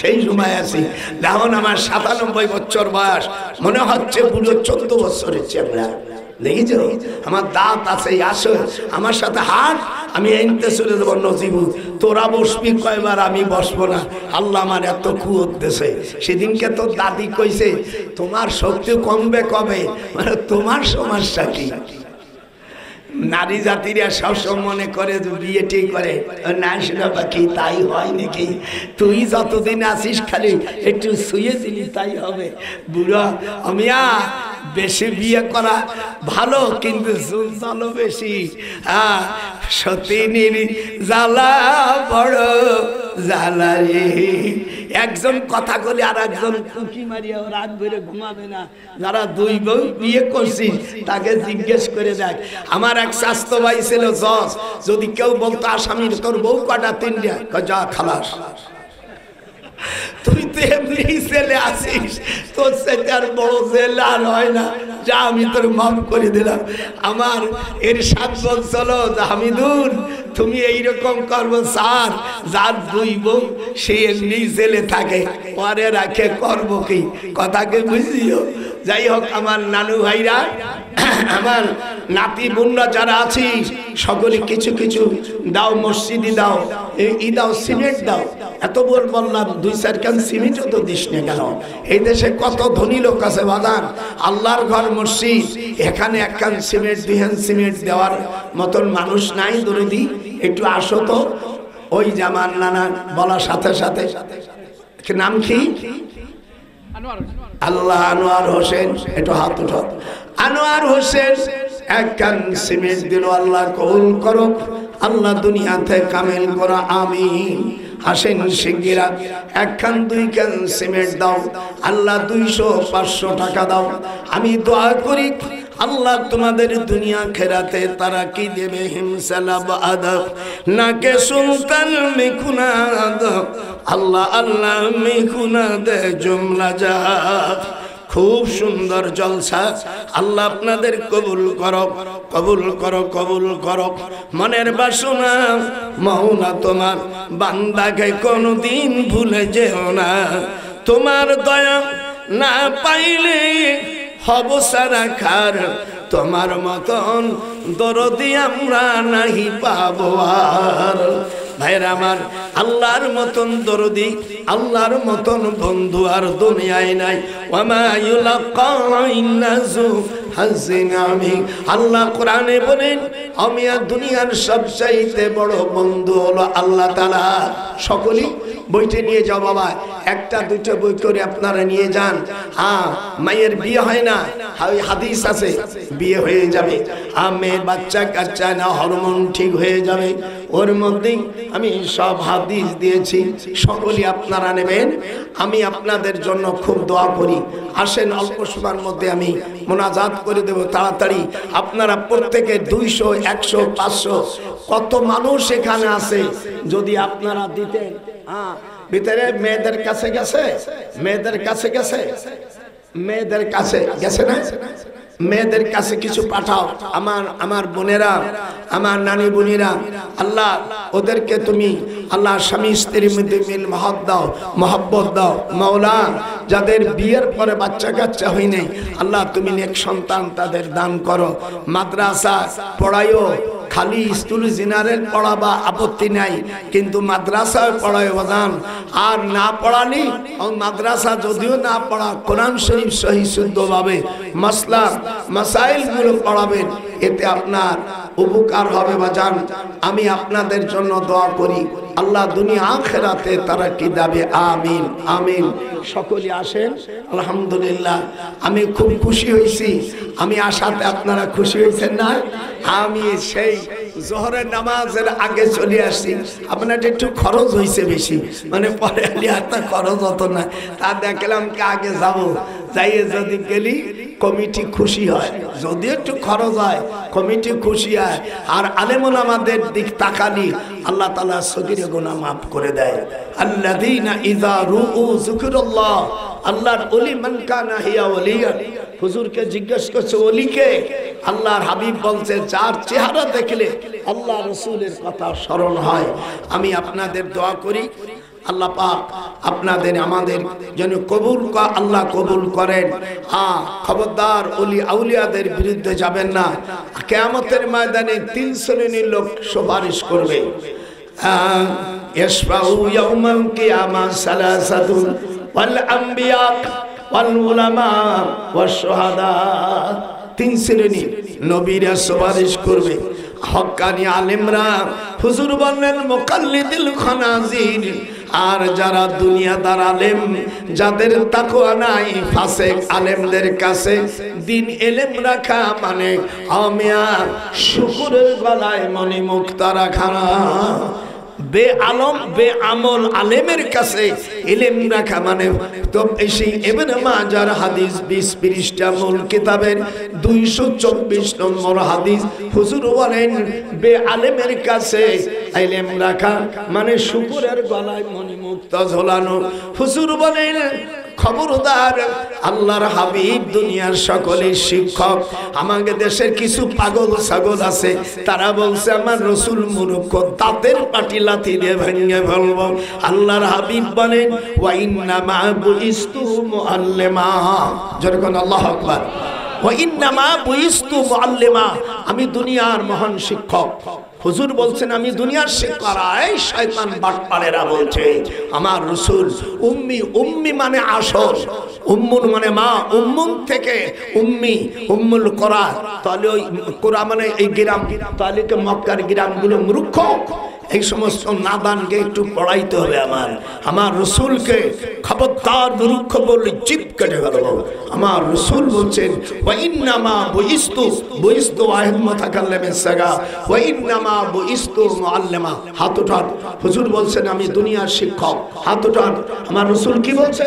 সেই সময় আছি যখন আমার 97 বছর বয়স, মনে হচ্ছে পুরো 14 বছরের চেমরা। দেখেছো আমার দাঁত আছে, আসো আমার সাথে হাট, আমি এনতে চলে যাবো নজিবু, তোরা বসবি কয়বার, আমি বসবো না। আল্লাহ আমার এত কুয়ত দেশে। সেদিনকে তোর দাদি কইছে তোমার শক্তি কমবে কবে, মানে তোমার সমস্যা কি? নারী জাতিরা সবসময় মনে করে বিয়ে ঠিক করে না, সেটা বাকি তাই হয় নাকি? তুই যতদিন আসিস খালি একটু শুয়ে দিলি তাই হবে। বুড়া আমিয়া বেশি বিয়ে করা ভালো, কিন্তু জুলজালো বেশি। সতীনীর জ্বালা বড় জ্বালা রে। একজন কথা বলে আর একজন কুকি মারিয়া রাত ভরে ঘুমাবে না। যারা দুই বউ বিয়ে করছিস তাকে জিজ্ঞেস করে দেখ। আমার এক স্বাস্থ্য ভাই ছিল জজ, যদি কেউ বলতো আসামির তোর বউ কটা, তিনটা, যা খালাস। তুই তো এমনি ছেলে আসিস, তোর সাথে আর বড় জেল আর হয় না, যা আমি তোর মাফ করে দিলাম। আমার এর 7 বছর হামিদুর তুমি এইরকম করবো স্যার, যার দুই বউ সে এমনি জেলে থাকে, পরে রাখে করবো কি? কথাকে বুঝিও। যাই হোক আমার নানু ভাইরা, আমার নাতি বোনরা যারা আছিস সকলে কিছু কিছু দাও, মসজিদে দাও, এই দাও, সিমেন্ট দাও। এত বললাম 2-4 ক্যান সিমেন্টও তো দিস না কেন? এই দেশে কত ধনী লোক আছে বাজান, আল্লাহর ঘর মসজিদ, এখানে 1 ক্যান সিমেন্ট 2 ক্যান সিমেন্ট দেওয়ার মতন মানুষ নাই। দরদি একটু আসো তো। ওই জামান নানা বলার সাথে সাথে নাম কি? আল্লাহ আনোয়ার হোসেন, একটু হাত উঠো। আনোয়ার হোসেন 1 ক্যান সিমেন্ট দিল। আল্লাহ কবুল করো, আল্লাহ দুনিয়াতে কামেল করো, আমিন। আসেন শিগগিরা 1 ক্যান 2 ক্যান সিমেন্ট দাও। আল্লাহ 200-500 টাকা দাও। আমি দোয়া করি আল্লাহ তোমাদের দুনিয়া খেরাতে তারা কি দেবে? হিমসালাব আদব নাকে সুলতান মিকুনাদ, আল্লাহ আল্লাহ মিকুনাদ জুমলা যা। খুব সুন্দর জলসা, আল্লাহ আপনাদের কবুল করো, কবুল করো, কবুল করো। মনের বাসনা মওলা তোমার বান্দাকে কোনদিন ভুলে যেও না। তোমার দয়া না পাইলে হব সারা খার, তোমার মতন দরদি আমরা নাহি পাবো আর। ভাইরা আমার, আল্লাহর মতন দরদি, আল্লাহর মতন বন্ধু আর দুনিয়ায় নাই। ওয়ামা ইউলাকা ইল্লা যু হাযিন আযীম। আল্লাহ কোরআনে বলেন আমি আর দুনিয়ার সবচাইতে বড় বন্ধু হলো আল্লাহ তাআলা। সকলেই বইটা নিয়ে যাও বাবা, 1টা 2টা বই করে আপনারা নিয়ে যান। মায়ের বিয়ে হয় না, হাদিস আছে বিয়ে হয়ে যাবে। মেয়ের বাচ্চা কাচ্চা না, হরমোন ঠিক হয়ে যাবে। ওর মধ্যে আমি সব হাদিস দিয়েছি, সকলেই আপনারা নেবেন। আমি আপনাদের জন্য খুব দোয়া করি। আসেন অল্প সময়ের মধ্যে আমি মোনাজাত করে দেব তাড়াতাড়ি। আপনারা প্রত্যেকে 200, 100, 500 কত মানুষ এখানে আছে, যদি আপনারা দিতেন। ভিতরে মেয়েদের কাছে গেছে, মেয়েদের কাছে গেছে, মেয়েদের কাছে গেছে না, মেয়েদের কাছে কিছু পাঠাও। আমার বোনেরা, আমার নানি বোনেরা, আল্লাহ ওদেরকে তুমি আল্লাহ স্বামী স্ত্রীর মধ্যে মিল মহব্বত দাও। মাওলা যাদের বিয়ের পরে বাচ্চা কাচ্চা হয় নাই, আল্লাহ তুমি নেক সন্তান তাদের দান করো। মাদ্রাসা পড়াইও, খালি স্কুল জেনারেল পড়াবা আপত্তি নাই, কিন্তু মাদ্রাসায় পড়ায় বাজান। আর না পড়ানি, মাদ্রাসা যদিও না পড়া, কোরআন শরীফ সহি শুদ্ধভাবে মাসলা মাসাইল গুলো পড়াবেন, এতে আপনার উপকার হবে বাজান। আমি আপনাদের জন্য দোয়া করি, আল্লাহ দুনিয়া আখিরাতে তারা কি দেবে, আমিন আমিন। সকলে আসেন। আলহামদুলিল্লাহ, আমি খুব খুশি হয়েছি। আমি আসাতে আপনারা খুশি হয়েছেন না? আমি সেই জোহরের নামাজের আগে চলে আসছি। আপনার একটু খরচ হয়েছে বেশি, মানে পরে আলি একটা খরচ হতো না। তা দেখলাম কি আগে যাব, যাইয়ে যদি গেলি কমিটি খুশি হয়, যদি একটু খরচ হয় কমিটি খুশি হয়। আর আলেমুল আমাদের দিক তাকালি আল্লাহ তাআলা সগীরা গুনাহ মাফ করে দেয়। আল্লাযীনা ইযা রুউ যিকরুল্লাহ, আল্লাহর ওলি মান কানা হিয়া ওলিয়ান। হুজুরকে জিজ্ঞেস করছে ওলিকে? আল্লাহর হাবিব বলছে যার চেহারা দেখলে আল্লাহ রাসূলের কথা স্মরণ হয়। আমি আপনাদের দোয়া করি আল্লাহ পাক আপনাদের আমাদের যেন আল্লাহ কবুল করেন। খবরদার ওলি আউলিয়াদের বিরুদ্ধে যাবেন না। কিয়ামতের ময়দানে 3 শ্রেণীর লোক সুপারিশ করবে। ইয়াশফাউ ইয়াউমাল কিয়ামা সালাসাতুন ওয়াল আম্বিয়া ওয়াল উলামা ওয়াশ শুহাদা। 3 শ্রেণী নবীরা সুপারিশ করবে। হক্কানি আলেমরা, হুজুর বললেন মুকাল্লিদুল খানাজির, আর যারা দুনিয়াদার আলেম, যাদের তাকওয়া নাই, ফাসিক আলেমদের কাছে দিন ইলম রাখা মানে আমিয়া শুকুরের গলায় মনি মুক্তা রাখা। বেআমল আলেমের কাছে ইলম রাখা মানে তো এই ইবনে মাজার হাদিস 20 পৃষ্ঠা মূল কিতাবের 224 নম্বর হাদিস। হুজুর বলেন বেআলেমের কাছে ইলম রাখা মানে শুকুরের গলায় মণিমুক্তা ঝোলানো। হুজুর বলেন খবরদার, আল্লাহর হাবিব দুনিয়ার সকলের শিক্ষক। আমাদের দেশের কিছু পাগল ছাগল আছে, তারা বলছে আমার রসুল মূর্খ, দাঁতের পাটি লাথি দিয়ে ভেঙে ফেলবো। আল্লাহর হাবিব বলেন ওয়া ইন্নামা বুইস্তু মুআল্লিমা। যখন আল্লাহু আকবার, ওয়া ইন্নামা বুইস্তু মুআল্লিমা, আমি দুনিয়ার মহান শিক্ষক। হুজুর বলছেন আমি দুনিয়ার শিক্ষক। এই শয়তান বাটপাড়েরা বলছে আমার রাসূল উম্মি। উম্মি মানে আসল, উম্মুন মানে মা, উম্মুন থেকে উম্মি, উম্মুল কোরআন। তাহলে ওই কোরআন মানে এই গ্রাম, তাহলে কি মক্কার গ্রামগুলো মূর্খ? এই সমস্ত নাদানকে একটু পড়াইতে হবে। আমার রাসূলকে খবরদার মূর্খ বললে জিভ কেটে ফেলবো। আমার রাসূল বলছেন ওয়া ইন্নামা বুইস্তু ওয়াহিদ মুতাকাল্লিমিস সাগা ওয়া ইন্নামা বুইস্তু মুআল্লিমা। হাত উঠান। হুজুর বলছেন আমি দুনিয়ার শিক্ষক। হাত উঠান। আমার রাসূল কি বলছে?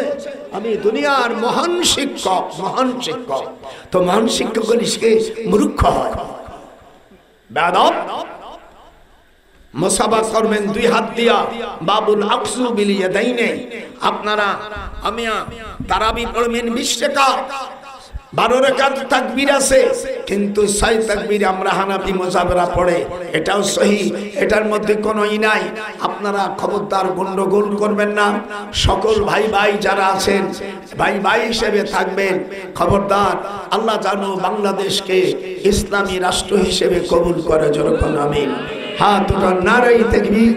আমি দুনিয়ার মহান শিক্ষক। মহান শিক্ষক তো মহান শিক্ষক বলিসকে মূর্খ হয়। বেয়াদব। মুসাফা করবেন 2 হাত দিয়া, বাবুল আকসু বিল ইয়াদাইনে। আপনারা তারাবি পড়বেন 20 রাকাত, 12 রাকাত তাকবীর আছে, কিন্তু 6 তাকবীর আমরা হানাফি মুসাফিরা পড়ে, এটাও সহি, এটার মধ্যে কোনো নাই। আপনারা খবরদার গন্ডগোল করবেন না। সকল ভাই যারা আছেন ভাই হিসেবে থাকবেন। খবরদার, আল্লাহ জানো বাংলাদেশকে ইসলামী রাষ্ট্র হিসেবে কবুল করে। যখন আমিন। হাত উঠান, নারায়ে তাকবীর।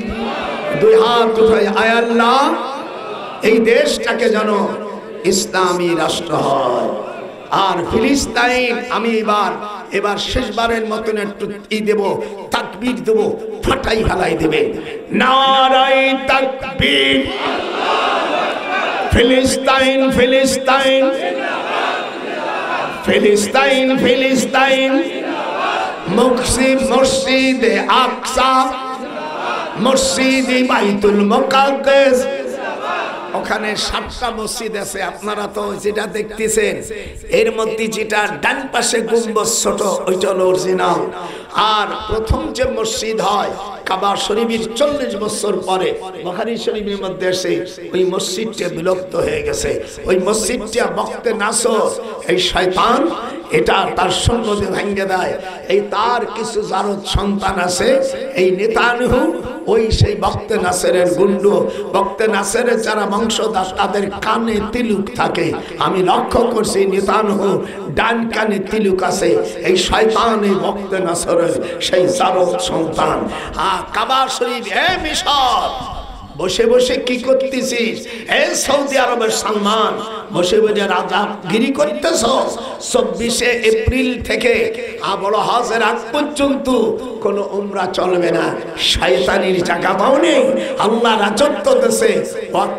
2 হাত উঠাই, আয় আল্লাহ এই দেশটাকে যেন ইসলামী রাষ্ট্র হয়। আর ফিলিস্তিন আমি এবার শেষবারের মতন একটু দেব, তাকবীর দেব, ফাটাই ফেলাই দেবে। নারায়ে তাকবীর। ফিলিস্তিন ফিলিস্তিন ফিলিস্তিন ফিলিস্তিন। মসজিদে আকসা, মসজিদে বাইতুল মুকাদ্দাস। ওখানে 7টা মসজিদ আছে। আপনারা তো যেটা দেখতেছেন এর মধ্যে যেটা ডান পাশে গম্বুজ ছোট, ওইটা হলো অরিজিনাল। আর প্রথম যে মসজিদ হয় কাবা শরীফের 40 বছর পরে বুখারী শরীফের মধ্যে এসে ওই মসজিদটা বিলুপ্ত হয়ে গেছে। ওই মসজিদটা বক্তে নাসর, এই শয়তান এটা তার সঙ্গে ভেঙে দেয়। এই তার কিছু জারদ সন্তান আছে, এই নেতানিয়াহু ওই সেই বক্তে নাসেরের গুন্ডু। বক্তে নাসেরের যারা বংশধর তাদের কানে তিলুক থাকে। আমি লক্ষ্য করছি নেতানিয়াহু ডান কানে তিলুক আছে। এই শয়তান এই বক্তে নাসরের সেই জারদ সন্তান। কাবা শরীফ, মিশর বসে বসে কি করতেছিস? সৌদি আরবের সালমান বসে বসে রাজাগিরি করতেছ। 24 এপ্রিল থেকে বড় হজের আগ পর্যন্ত কোন উমরা চলবে না। শয়তানির জায়গা পাও নেই। আল্লাহ রাজত্ব দেশে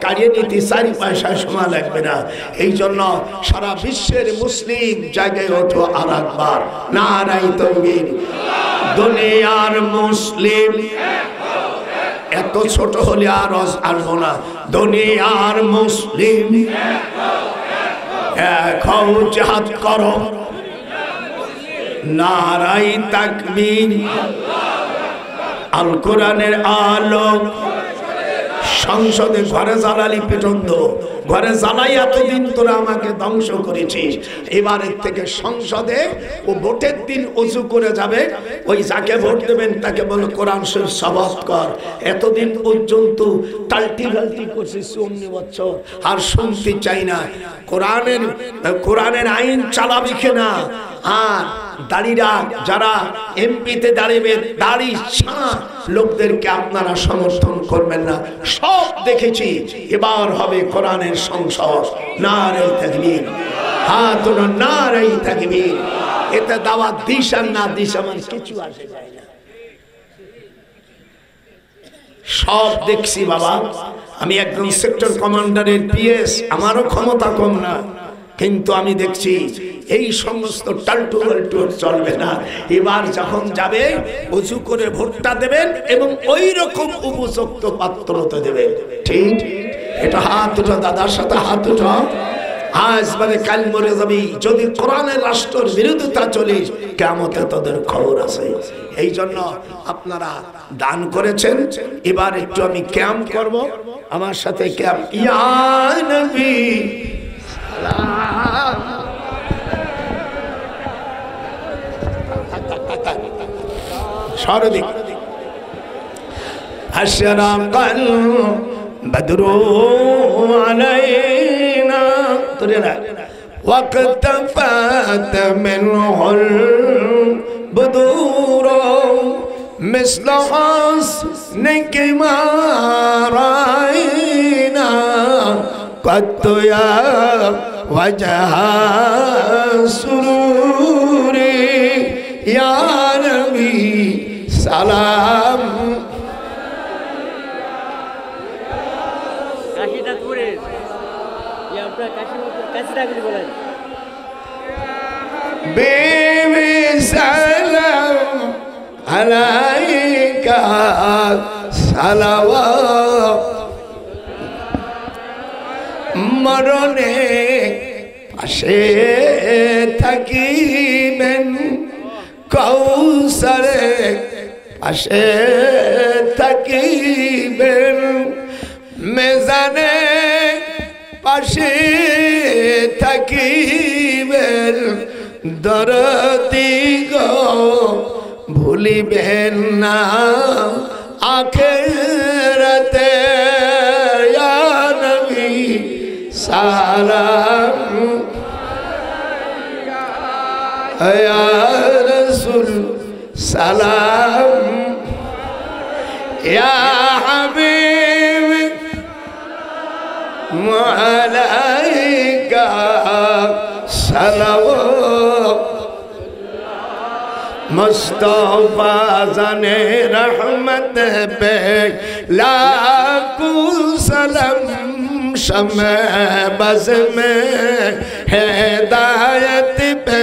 কারিয়ে নিতে 4 পয়সা সময় লাগবে না। এই জন্য সারা বিশ্বের মুসলিম জায়গায় ওঠো আর একবার নারায়ে তাকবীর। দুনিয়ার মুসলিম এত ছোট হলে আর আসবো না। দুনিয়ার মুসলিম এক হও, জিহাদ করো, নারায়ে তাকবীর। আল কোরআনের আলো সংসদে ঘরে জ্বালালি পিটন্দ, ঘরে জ্বালাই এতদিন তোরা আমাকে ধ্বংস করেছিস, এবারের থেকে সংসদে ও ভোটের দিন উজু করে যাবে, ওই যাকে ভোট দেবেন তাকে বলো কোরআন শরীফ শপথ কর। এতদিন পর্যন্ত টাল্টি ফাল্টি করছিস 54 বছর, আর শুনতে চাই না। কোরআনের আইন চালাবি কিনা? আর দাড়িরা যারা এমপিতে দাঁড়িয়ে দাড়ি ছাড়া লোকদেরকে আপনারা সমর্থন করবেন না, সব দেখেছি। এবার হবে কোরআনের সংসদ, নারে তাকবীর, হাত ওঠা নারে তাকবীর। এতে দাওয়াত দিস আর না দিস আমার কিছু আসে যায় না, সব দেখছি বাবা। আমি একজন সেক্টর কমান্ডারের পিএস, আমারও ক্ষমতা কম না, কিন্তু আমি দেখছি এই সমস্ত টালটু বালটু চলবে না। এবার যখন যাবে উঁচু করে ভোটটা দেবেন এবং ওই রকম উপযুক্ত পাত্রতে দেবেন, ঠিক? এটা হাত উঠা, দাদার সাথে হাত উঠা। আজ মানে কাল মরে যাবি যদি কোরআনের রাষ্ট্রের বিরোধিতা চলিস, কিয়ামতে তোদের খবর আছে। এই জন্য আপনারা দান করেছেন। এবার একটু আমি ক্যাম্প করব, আমার সাথে ক্যাম্প। ইয়া নবী সারদিক আশরাকাল বদরু আলাইনা তোরেনা ওয়াকতাফাত মিনহুল বদুর مثل حسنك ما رأينا قط يا وجه سروري يا نبي سلام بيبي سلام عليك صلوات মরণে পাশে থাকিবেন, কৌশলে পাশে থাকিবেন, মেজানে পাশে থাকিবেন, দরদি গো ভুলিবেন না আখিরাতে ইয়া নবী সালাম ইয়া রাসূল সালাম ইয়া হাবিব আলাইকা সালাওয়াত मुस्तफा जाने रहमत पे लाखों सलाम, शमे बज़ में हिदायत पे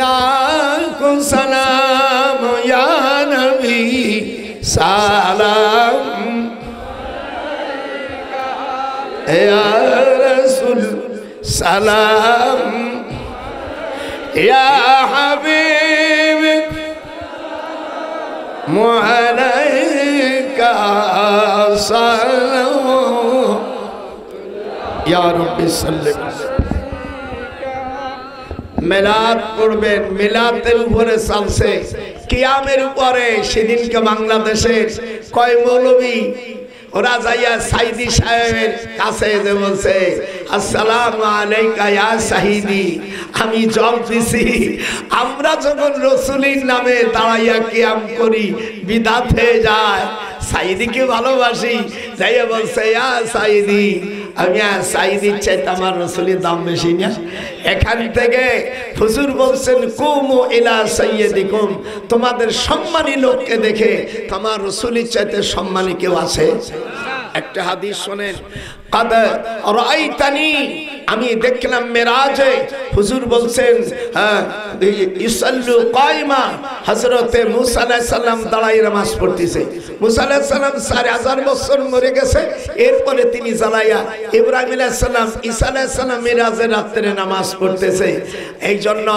लाखों सलाम, या नबी सलाम या रसूल सलाम या हबीब मुअलैका सल्लल्लाहु या रब्बी सल्लिम। মিলাদ পড়বেন, মিলাদের উপরে চলছে, কিয়ামের উপরে। সেদিনকে বাংলাদেশের কয় মৌলবী ওরা যাইয়া সাইদি সাহেবের কাছে যে বলছে আসসালামু আলাইকা ইয়া সাইদি, আমি জব দিছি, আমরা যখন রসুলের নামে দাঁড়াইয়া কিয়াম করি বিদাত হয়ে যায়। সাইদিকে ভালোবাসি, যাইয়া বলছে ইয়া সাইদি, আমি সাইদির চাইতে আমার রসুলের দাম বেশি না। এখান থেকে হুজুর বলছেন কুমু ইলা সাইয়্যিদিকুম, তোমাদের সম্মানী লোককে দেখে তোমার রসুলের চাইতে সম্মানী কেউ আছে? একটা হাদিস শোনেন, قد رأيتني আমি দেখলাম মেরাজে হুজুর বলছেন ইসাল্লু কায়মা হযরতে মুসা আলাইহিস সালাম দাঁড়ায় নামাজ পড়তেছে মুসা আলাইহিস সালাম 4000 বছর মরে গেছে এরপরে তিনি জ্বালায়া ইব্রাহিম আলাইহিস সালাম ঈসা আলাইহিস সালাম মেরাজে রাতে নামাজ পড়তেছে এইজন্য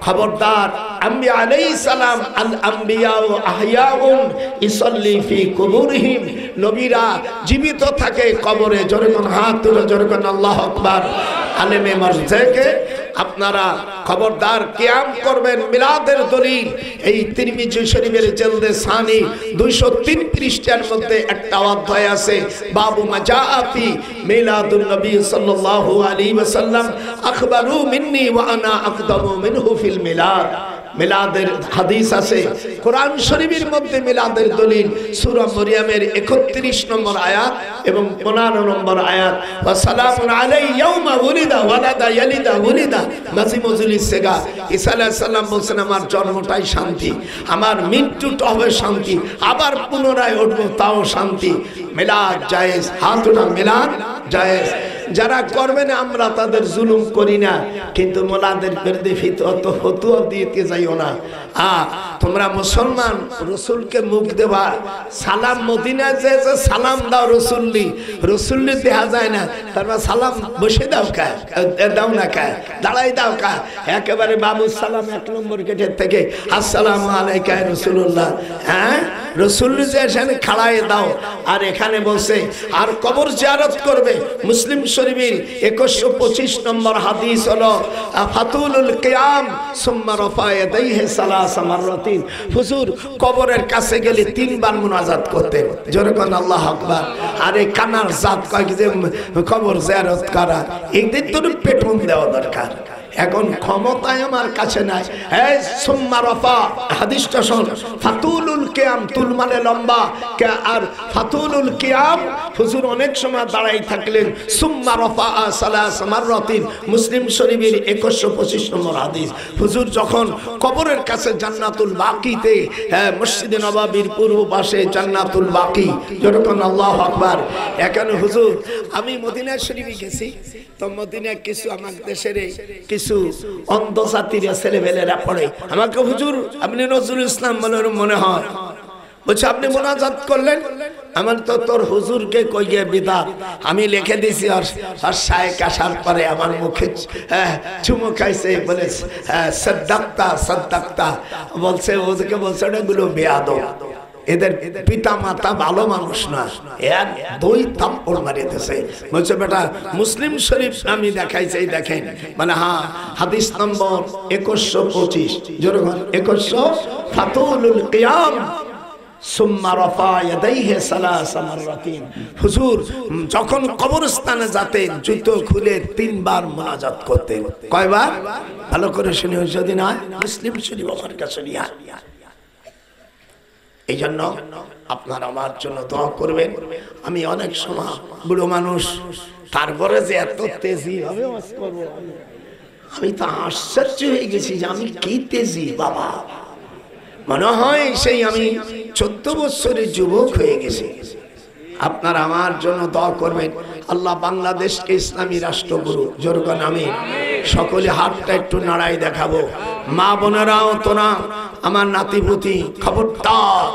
খবরদার আম্বিয়া আলাইহিস সালাম আল আম্বিয়া আহইয়াউন ইসাল্লি ফি কুবুরিহিম নবীরা জীবিত থাকে কবরে জোরে কোন হাত তুলে জোরে কোন আল্লাহু আকবার আলেমে মসজিদকে আপনারা খবরদার কিয়াম করবেন মিলাদের দলিল এই তিরমিজি শরীফের জলদে সানি 203 পৃষ্ঠার মধ্যে একটা অধ্যায় আছে বাবু মাজাআফি মিলাদুন নবী সাল্লাল্লাহু আলাইহি ওয়াসাল্লাম আখবারু মিন্নি ওয়া আনা আকদামু মিনহু ফিল মিলাদ মিলাদের হাদিস আছে কোরআন শরীফের মধ্যে মিলাদের দলিল সূরা মরিয়মের 31 নম্বর আয়াত এবং 15 নম্বর আয়াত ওয়া সালামুন আলাই ইয়াউমা উলিদা ওয়ালাদা ইয়ালিদা উলিদা মাজিমুজুলিস সেগা ঈসা আলাইহিস সালাম বলেন আমার জন্মটাই শান্তি আমার মৃত্যুটা হবে শান্তি আবার পুনরায় উঠব তাও শান্তি মিলাদ জায়েজ হাত উঠা মিলাদ জায়েজ যারা করবে না আমরা তাদের জুলুম করি না কিন্তু মোলাদের বিরুদ্ধে ফতোয়া দিতে যাইও না তোমরা মুসলমান রাসূলকে মুখ দেবা সালাম মদিনায় যে সালাম দাও রাসূললি দেয়া যায় না তারপর সালাম বসে দাও দাও না দাঁড়াই দাও একেবারে বাবু সালাম 1 নম্বর গেটের থেকে আসসালামু আলাইকা রাসূলুল্লাহ রাসূল যে এখানে খাড়ায় দাও আর এখানে বসে আর কবর জিয়ারত করবে মুসলিম শরীফের 2125 নম্বর হাদিস হলো ফাতুলুল কিয়াম সুম্মা রাফা ইয়াদাইহি সালাসা মাররাতিন হুজুর কবরের কাছে গেলে 3 বার মুনাজাত করতেন জোরে কোন আল্লাহু আকবার আর এই কানার জাত কয় যে কবর জিয়ারত করা একদিন তো পেট্রোল দেওয়া দরকার এখন ক্ষমতায় আমার কাছে নাই এই সুম্মা রাফা হাদিসটা শুন ফাতুলুল কিয়াম তুল মানে লম্বা আর ফাতুলুল কিয়াম হুজুর অনেক সময় দাঁড়াই থাকলেন সুম্মা রাফা সালাস মাররাতিন মুসলিম শরীফের 2125 নম্বর হাদিস হুজুর যখন কবরের কাছে জান্নাতুল বাকিতে মসজিদে নববীর পূর্ব পাশে জান্নাতুল বাকি যখন আল্লাহু আকবার এখানে হুজুর আমি মদিনা শরীফে গেছি তো মদিনা কিছু আমার দেশের কিছু অন্ধ জাতির ছেলেবেলেরা পড়ে আমাকে হুজুর আপনি নজরুল ইসলাম মনে হয় বলছে আপনি মুনাজাত করলেন আমার তো তোর হুজুরকে কই গিয়ে বিদাত আমি লিখে দিছি আর শায়েখ আসার পরে আমার মুখে চুমু খাইছে বলে সাদ্দাক্তা বলছে ওদেরকে বলছে ওগুলো বেয়াদব এদের পিতা মাতা ভালো মানুষ না এর 2 থাপ্পড় মারিতেছে বলছে বেটা মুসলিম শরীফ আমি দেখাইছি দেখেন মানে হাদিস নম্বর 2125 যেরকম 2100 ফাতুলুল কিয়াম সুম্মা রাফা ইয়াদাইহি সালাসা মাররাতিন হুজুর যখন কবরস্থানে যেতেন জুতো খুলে 3 বার মুনাজাত করতেন কয়বার ভালো করে শুনে যদি না মুসলিম শরীফ আমার কাছে নিয়ে এই জন্য আপনারা আমার জন্য দোয়া করবেন আমি অনেক সময় বুড়ো মানুষ তারপরে যে এত তেজি হবে ওয়াজ করব আমি তো আশ্চর্য হয়ে গেছি যে আমি কি তেজি বাবা মনে হয় সেই আমি 14 বছরের যুবক হয়ে গেছি আপনারা আমার জন্য দোয়া করবেন আল্লাহ বাংলাদেশকে ইসলামী রাষ্ট্র করুক জোরে বলেন আমিন সকলে হাতটা একটু নাড়াই দেখাবো মা বোনেরাও তোরা আমার নাতিপুতি খবরদার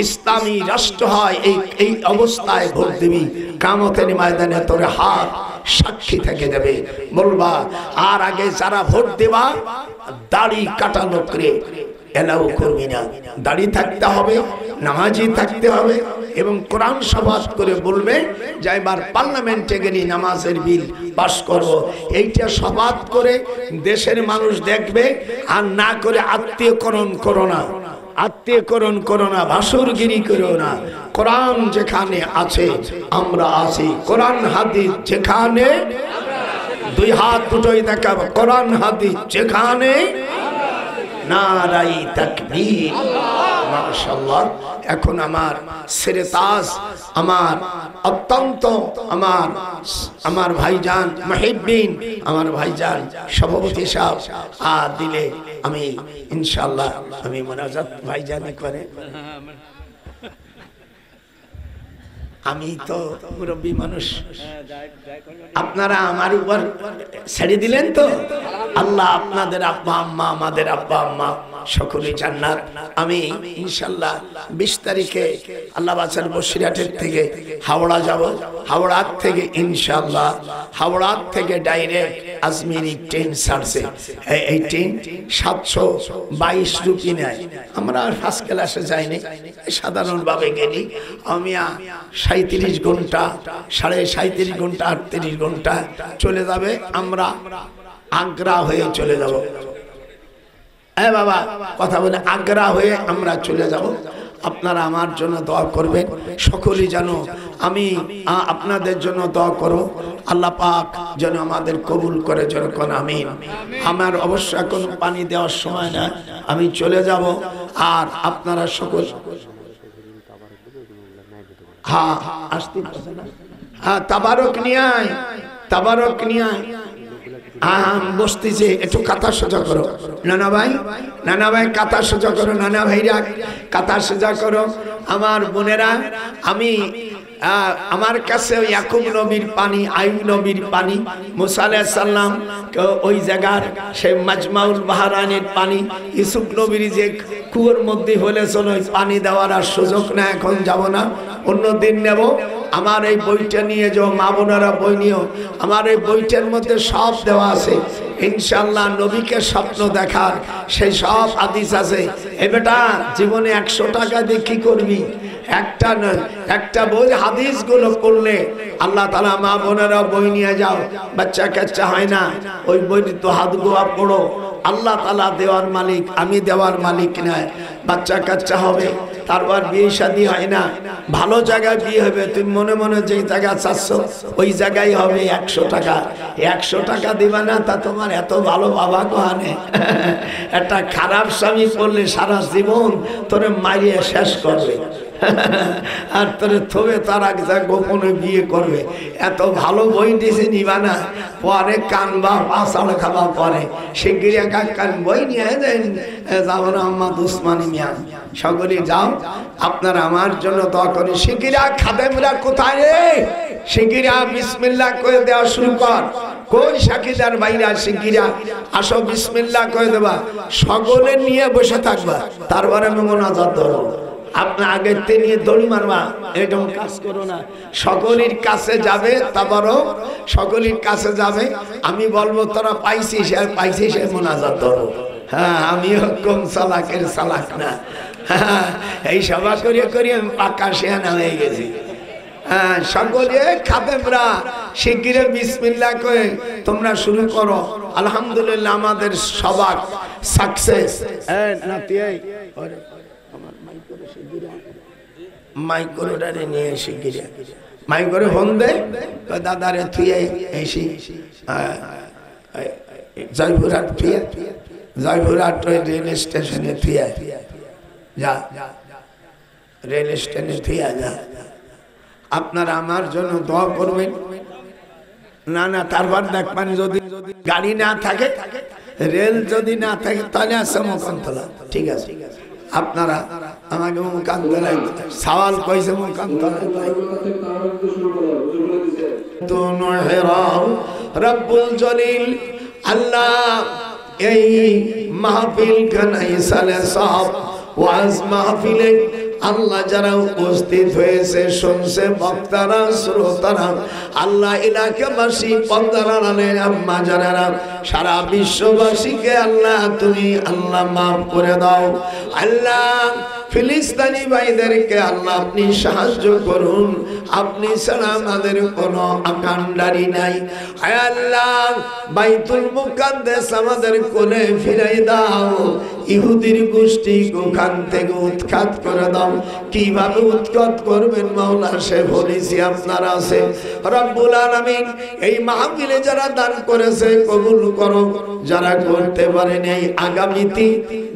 ইসলামী রাষ্ট্র হয় এই অবস্থায় ভোট দিবি কিয়ামতের ময়দানে তোর হাত সাক্ষী থেকে যাবে বলবা আর আগে যারা ভোট দেবা দাড়ি কাটা লোকরে এলাও করবি না দাড়ি থাকতে হবে নামাজি থাকতে হবে এবং কোরআন শপথ করে বলবে যে এবার পার্লামেন্টে গেলে নামাজের বিল পাস করব এইটা শপথ করে দেশের মানুষ দেখবে আর না করে আত্মীয়করণ করো না ভাসুরগিরি করো না কোরআন যেখানে আছে আমরা আছি কোরআন হাদিস যেখানে 2 হাত দুটোই দেখাবো কোরআন হাদিস যেখানে নারাই তাকবীর মাশাআল্লাহ এখন আমার সেরেতাজ আমার অত্যন্ত আমার ভাইজান মুহিব্বিন আমার ভাইজান সভাপতি সাহেব দিলে আমি ইনশাআল্লাহ আমি মুনাজাত ভাইজান করে আমি তো মুরব্বী মানুষ, আপনারা আমার উপর ছেড়ে দিলেন তো। আল্লাহ আপনাদের আব্বা আম্মা, আমাদের আব্বা আম্মা সকলেই জান্নাত। আমি ইনশাআল্লাহ 20 তারিখে আল্লাহ বাঁচার বসিরহাটের থেকে হাওড়া যাব। হাওড়ার থেকে ইনশাআল্লাহ, হাওড়ার থেকে ডাইরেক্ট আজমিরি ট্রেন ছাড়ছে। এই ট্রেন 722 রুপি নেয়। আমরা ফার্স্ট ক্লাসে যাইনি, সাধারণভাবে গেলি। আমি 37 ঘন্টা, 37.5 ঘন্টা, 38 ঘন্টা চলে যাবে। আমরা আগ্রা হয়ে চলে যাব। বাবা কথা বলে আগ্রা হয়ে আমরা চলে যাব। আপনারা আমার জন্য দোয়া করবেন, সকলেই যেন আমি আপনাদের জন্য দোয়া করো। আল্লাহ পাক যেন আমাদের কবুল করে, যেন কোন আমিন। আমার অবশ্য এখন পানি দেওয়ার সময় না, আমি চলে যাব। আর আপনারা সকল হ্যাঁ আসতে হ্যাঁ তাবারক নিয়ে আয়, তাবারক নিয়ে আয়। বসতেছে, একটু কাতা সোজা করো নানা ভাই, নানা ভাই কাতা সোজা করো, নানা ভাইরা কাতা সোজা করো। আমার বোনেরা, আমি আমার কাছে ইয়াকুব নবীর পানি, আইয়ুব নবীর পানি, মুসা আলাইহিস সালাম ওই জায়গার সেই মাজমাউল বাহরাইনের পানি, ইউসুফ নবীর যে কুয়োর মধ্যে হলেছিল, ওই পানি দেওয়ার আর সুযোগ না, এখন যাব না, অন্য দিন নেব। আমার এই বইটা নিয়ে যাও, মা বোনেরা বই নিও। আমার এই বইটার মধ্যে সব দেওয়া আছে ইনশাআল্লাহ। নবীকে স্বপ্ন দেখার সেই সব হাদিস আছে। এ বেটা জীবনে 100 টাকা দিয়ে কি করবি? একটা বই হাদিসগুলো পড়লে আল্লাহ তাআলা, মা বোনেরা বই নিয়ে যাও। বাচ্চা কাচ্চা হয় না, ওই বই তো হাত গোয়া পড়ো। আল্লাহ তাআলা দেওয়ার মালিক, আমি দেওয়ার মালিক নয়। বাচ্চা কাচ্চা হবে, তারপর বিয়ে শাদী হয় না, ভালো জায়গায় বিয়ে হবে। তুমি মনে মনে যে জায়গা চাচ্ছ ওই জায়গায় হবে। 100 টাকা, 100 টাকা দিবা না, তা তোমার এত ভালো বাবা কোহানে। একটা খারাপ স্বামী করলে সারা জীবন তোরে মারিয়ে শেষ করবে, আর তোরে থবে তার আগে গোপনে বিয়ে করবে। এত ভালো বই দিয়েছে নিবা না, পরে কানবা, পাশাড় খাবা, পরে শিগগিরি কান বই নিয়ে যাবো না। আম্মদ উসমানী মিয়া সকলে যাও, আপনারা আমার জন্য দোয়া করেন। শিগগিরা খাদেমরা কোথায় রে? শিগগিরা বিসমিল্লাহ করে দেওয়া শুরু কর। কই সাকিদার ভাইরা, শিগগিরা আসো, বিসমিল্লাহ করে দেবা। সকলে নিয়ে বসে থাকবা, তারপরে আমি মোনাজাত ধরবো। আপনি আগের নিয়ে দড়ি মারবা, এরকম কাজ করো না। সকলের কাছে যাবে, তারপরও সকলের কাছে যাবে। আমি বলবো তোরা পাইছিস, আর পাইছিস, মোনাজাত ধরো। হ্যাঁ, আমিও কম চালাকের চালাক না। হ্যাঁ, এই সভা করিয়ে করিয়ে আমি পাকা শেয়ানা হয়ে গেছি। হ্যাঁ, সকলে খাদেমরা শিগগিরে বিসমিল্লাহ করে তোমরা শুরু করো। আলহামদুলিল্লাহ আমাদের সবার সাকসেস। মাইক্রোটারে নিয়ে এসে গিয়ে মাইক্রো ফোন দে, দাদারে তুই এসি জয়পুরহাট ফিরে, জয়পুরহাট রেল স্টেশনে ফিরে যা, রেল স্টেশনে ফিরে যা। আপনারা আমার জন্য দোয়া করবেন। না না, তারপর দেখবেন যদি গাড়ি না থাকে, রেল যদি না থাকে, তাহলে আছে মোকামতলা। ঠিক আছে, আপনারা আমাকে মোকামতলায় সওয়াল কইছে, মোকামতলায় রব্বুল জলিল আল্লাহ এই মাহফিল খানাই সালে সব ওয়াজ মাহফিলে আল্লাহ যারা উপস্থিত হয়েছে, শুনছে বক্তারা, শ্রোতারা, আল্লাহ এলাকাবাসী, পর্দার আড়ালের আম্মা যারা, সারা বিশ্ববাসীকে আল্লাহ তুমি আল্লাহ মাফ করে দাও। আল্লাহ ফিলিস্তিনি ভাইদেরকে আল্লাহ আপনি সাহায্য করুন। আপনি ছাড়া আমাদের কোনো আকাণ্ডারি নাই। হায় আল্লাহ, বাইতুল মুকাদ্দাস আমাদের কোলে ফিরাই দাও। ইহুদির গোষ্ঠী ওখান থেকে উৎখাত করে দাও। কিভাবে উৎখাত করবেন মাওলা, সে বলেছি আপনার আছে। রব্বুল আলামিন এই মাহফিলে যারা দান করেছে কবুল করো, যারা করতে পারেন এই আগামীতে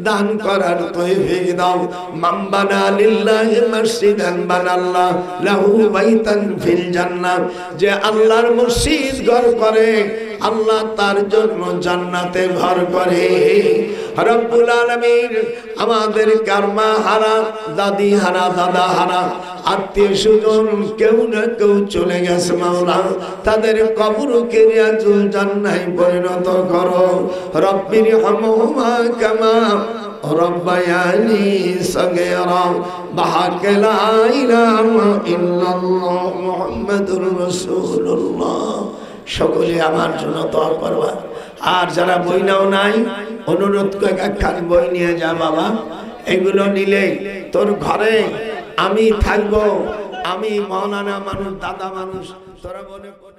দান করার তৌফিক দাও। মান বানা লিল্লাহি মসজিদান বানাল্লাহ লাহু বাইতান ফিল জান্নাহ, যে আল্লাহর মসজিদ ঘর করে আল্লাহ তার জন্য জান্নাতে ঘর করে। রব্বুল আলামিন আমাদের কারমা হারা, দাদি হারা, দাদা হারা, আত্মীয় স্বজন কেউ না কেউ চলে গেছে মাওলা, তাদের কবরকে রিয়াজুল জান্নাহে পরিণত করো। রব্বির হামহুমা কামা রব্বায়ানি সগীরা বাহাক লা ইলাহা ইল্লাল্লাহ মুহাম্মাদুর রাসূলুল্লাহ। সকলে আমার জন্য দোয়া করবা। আর যারা বই নাও নাই, অনুরোধ করে একখান বই নিয়ে যা বাবা, এগুলো নিলে তোর ঘরে আমি থাকবো। আমি মৌলানা মানুষ, দাদা মানুষ, তোরা মনে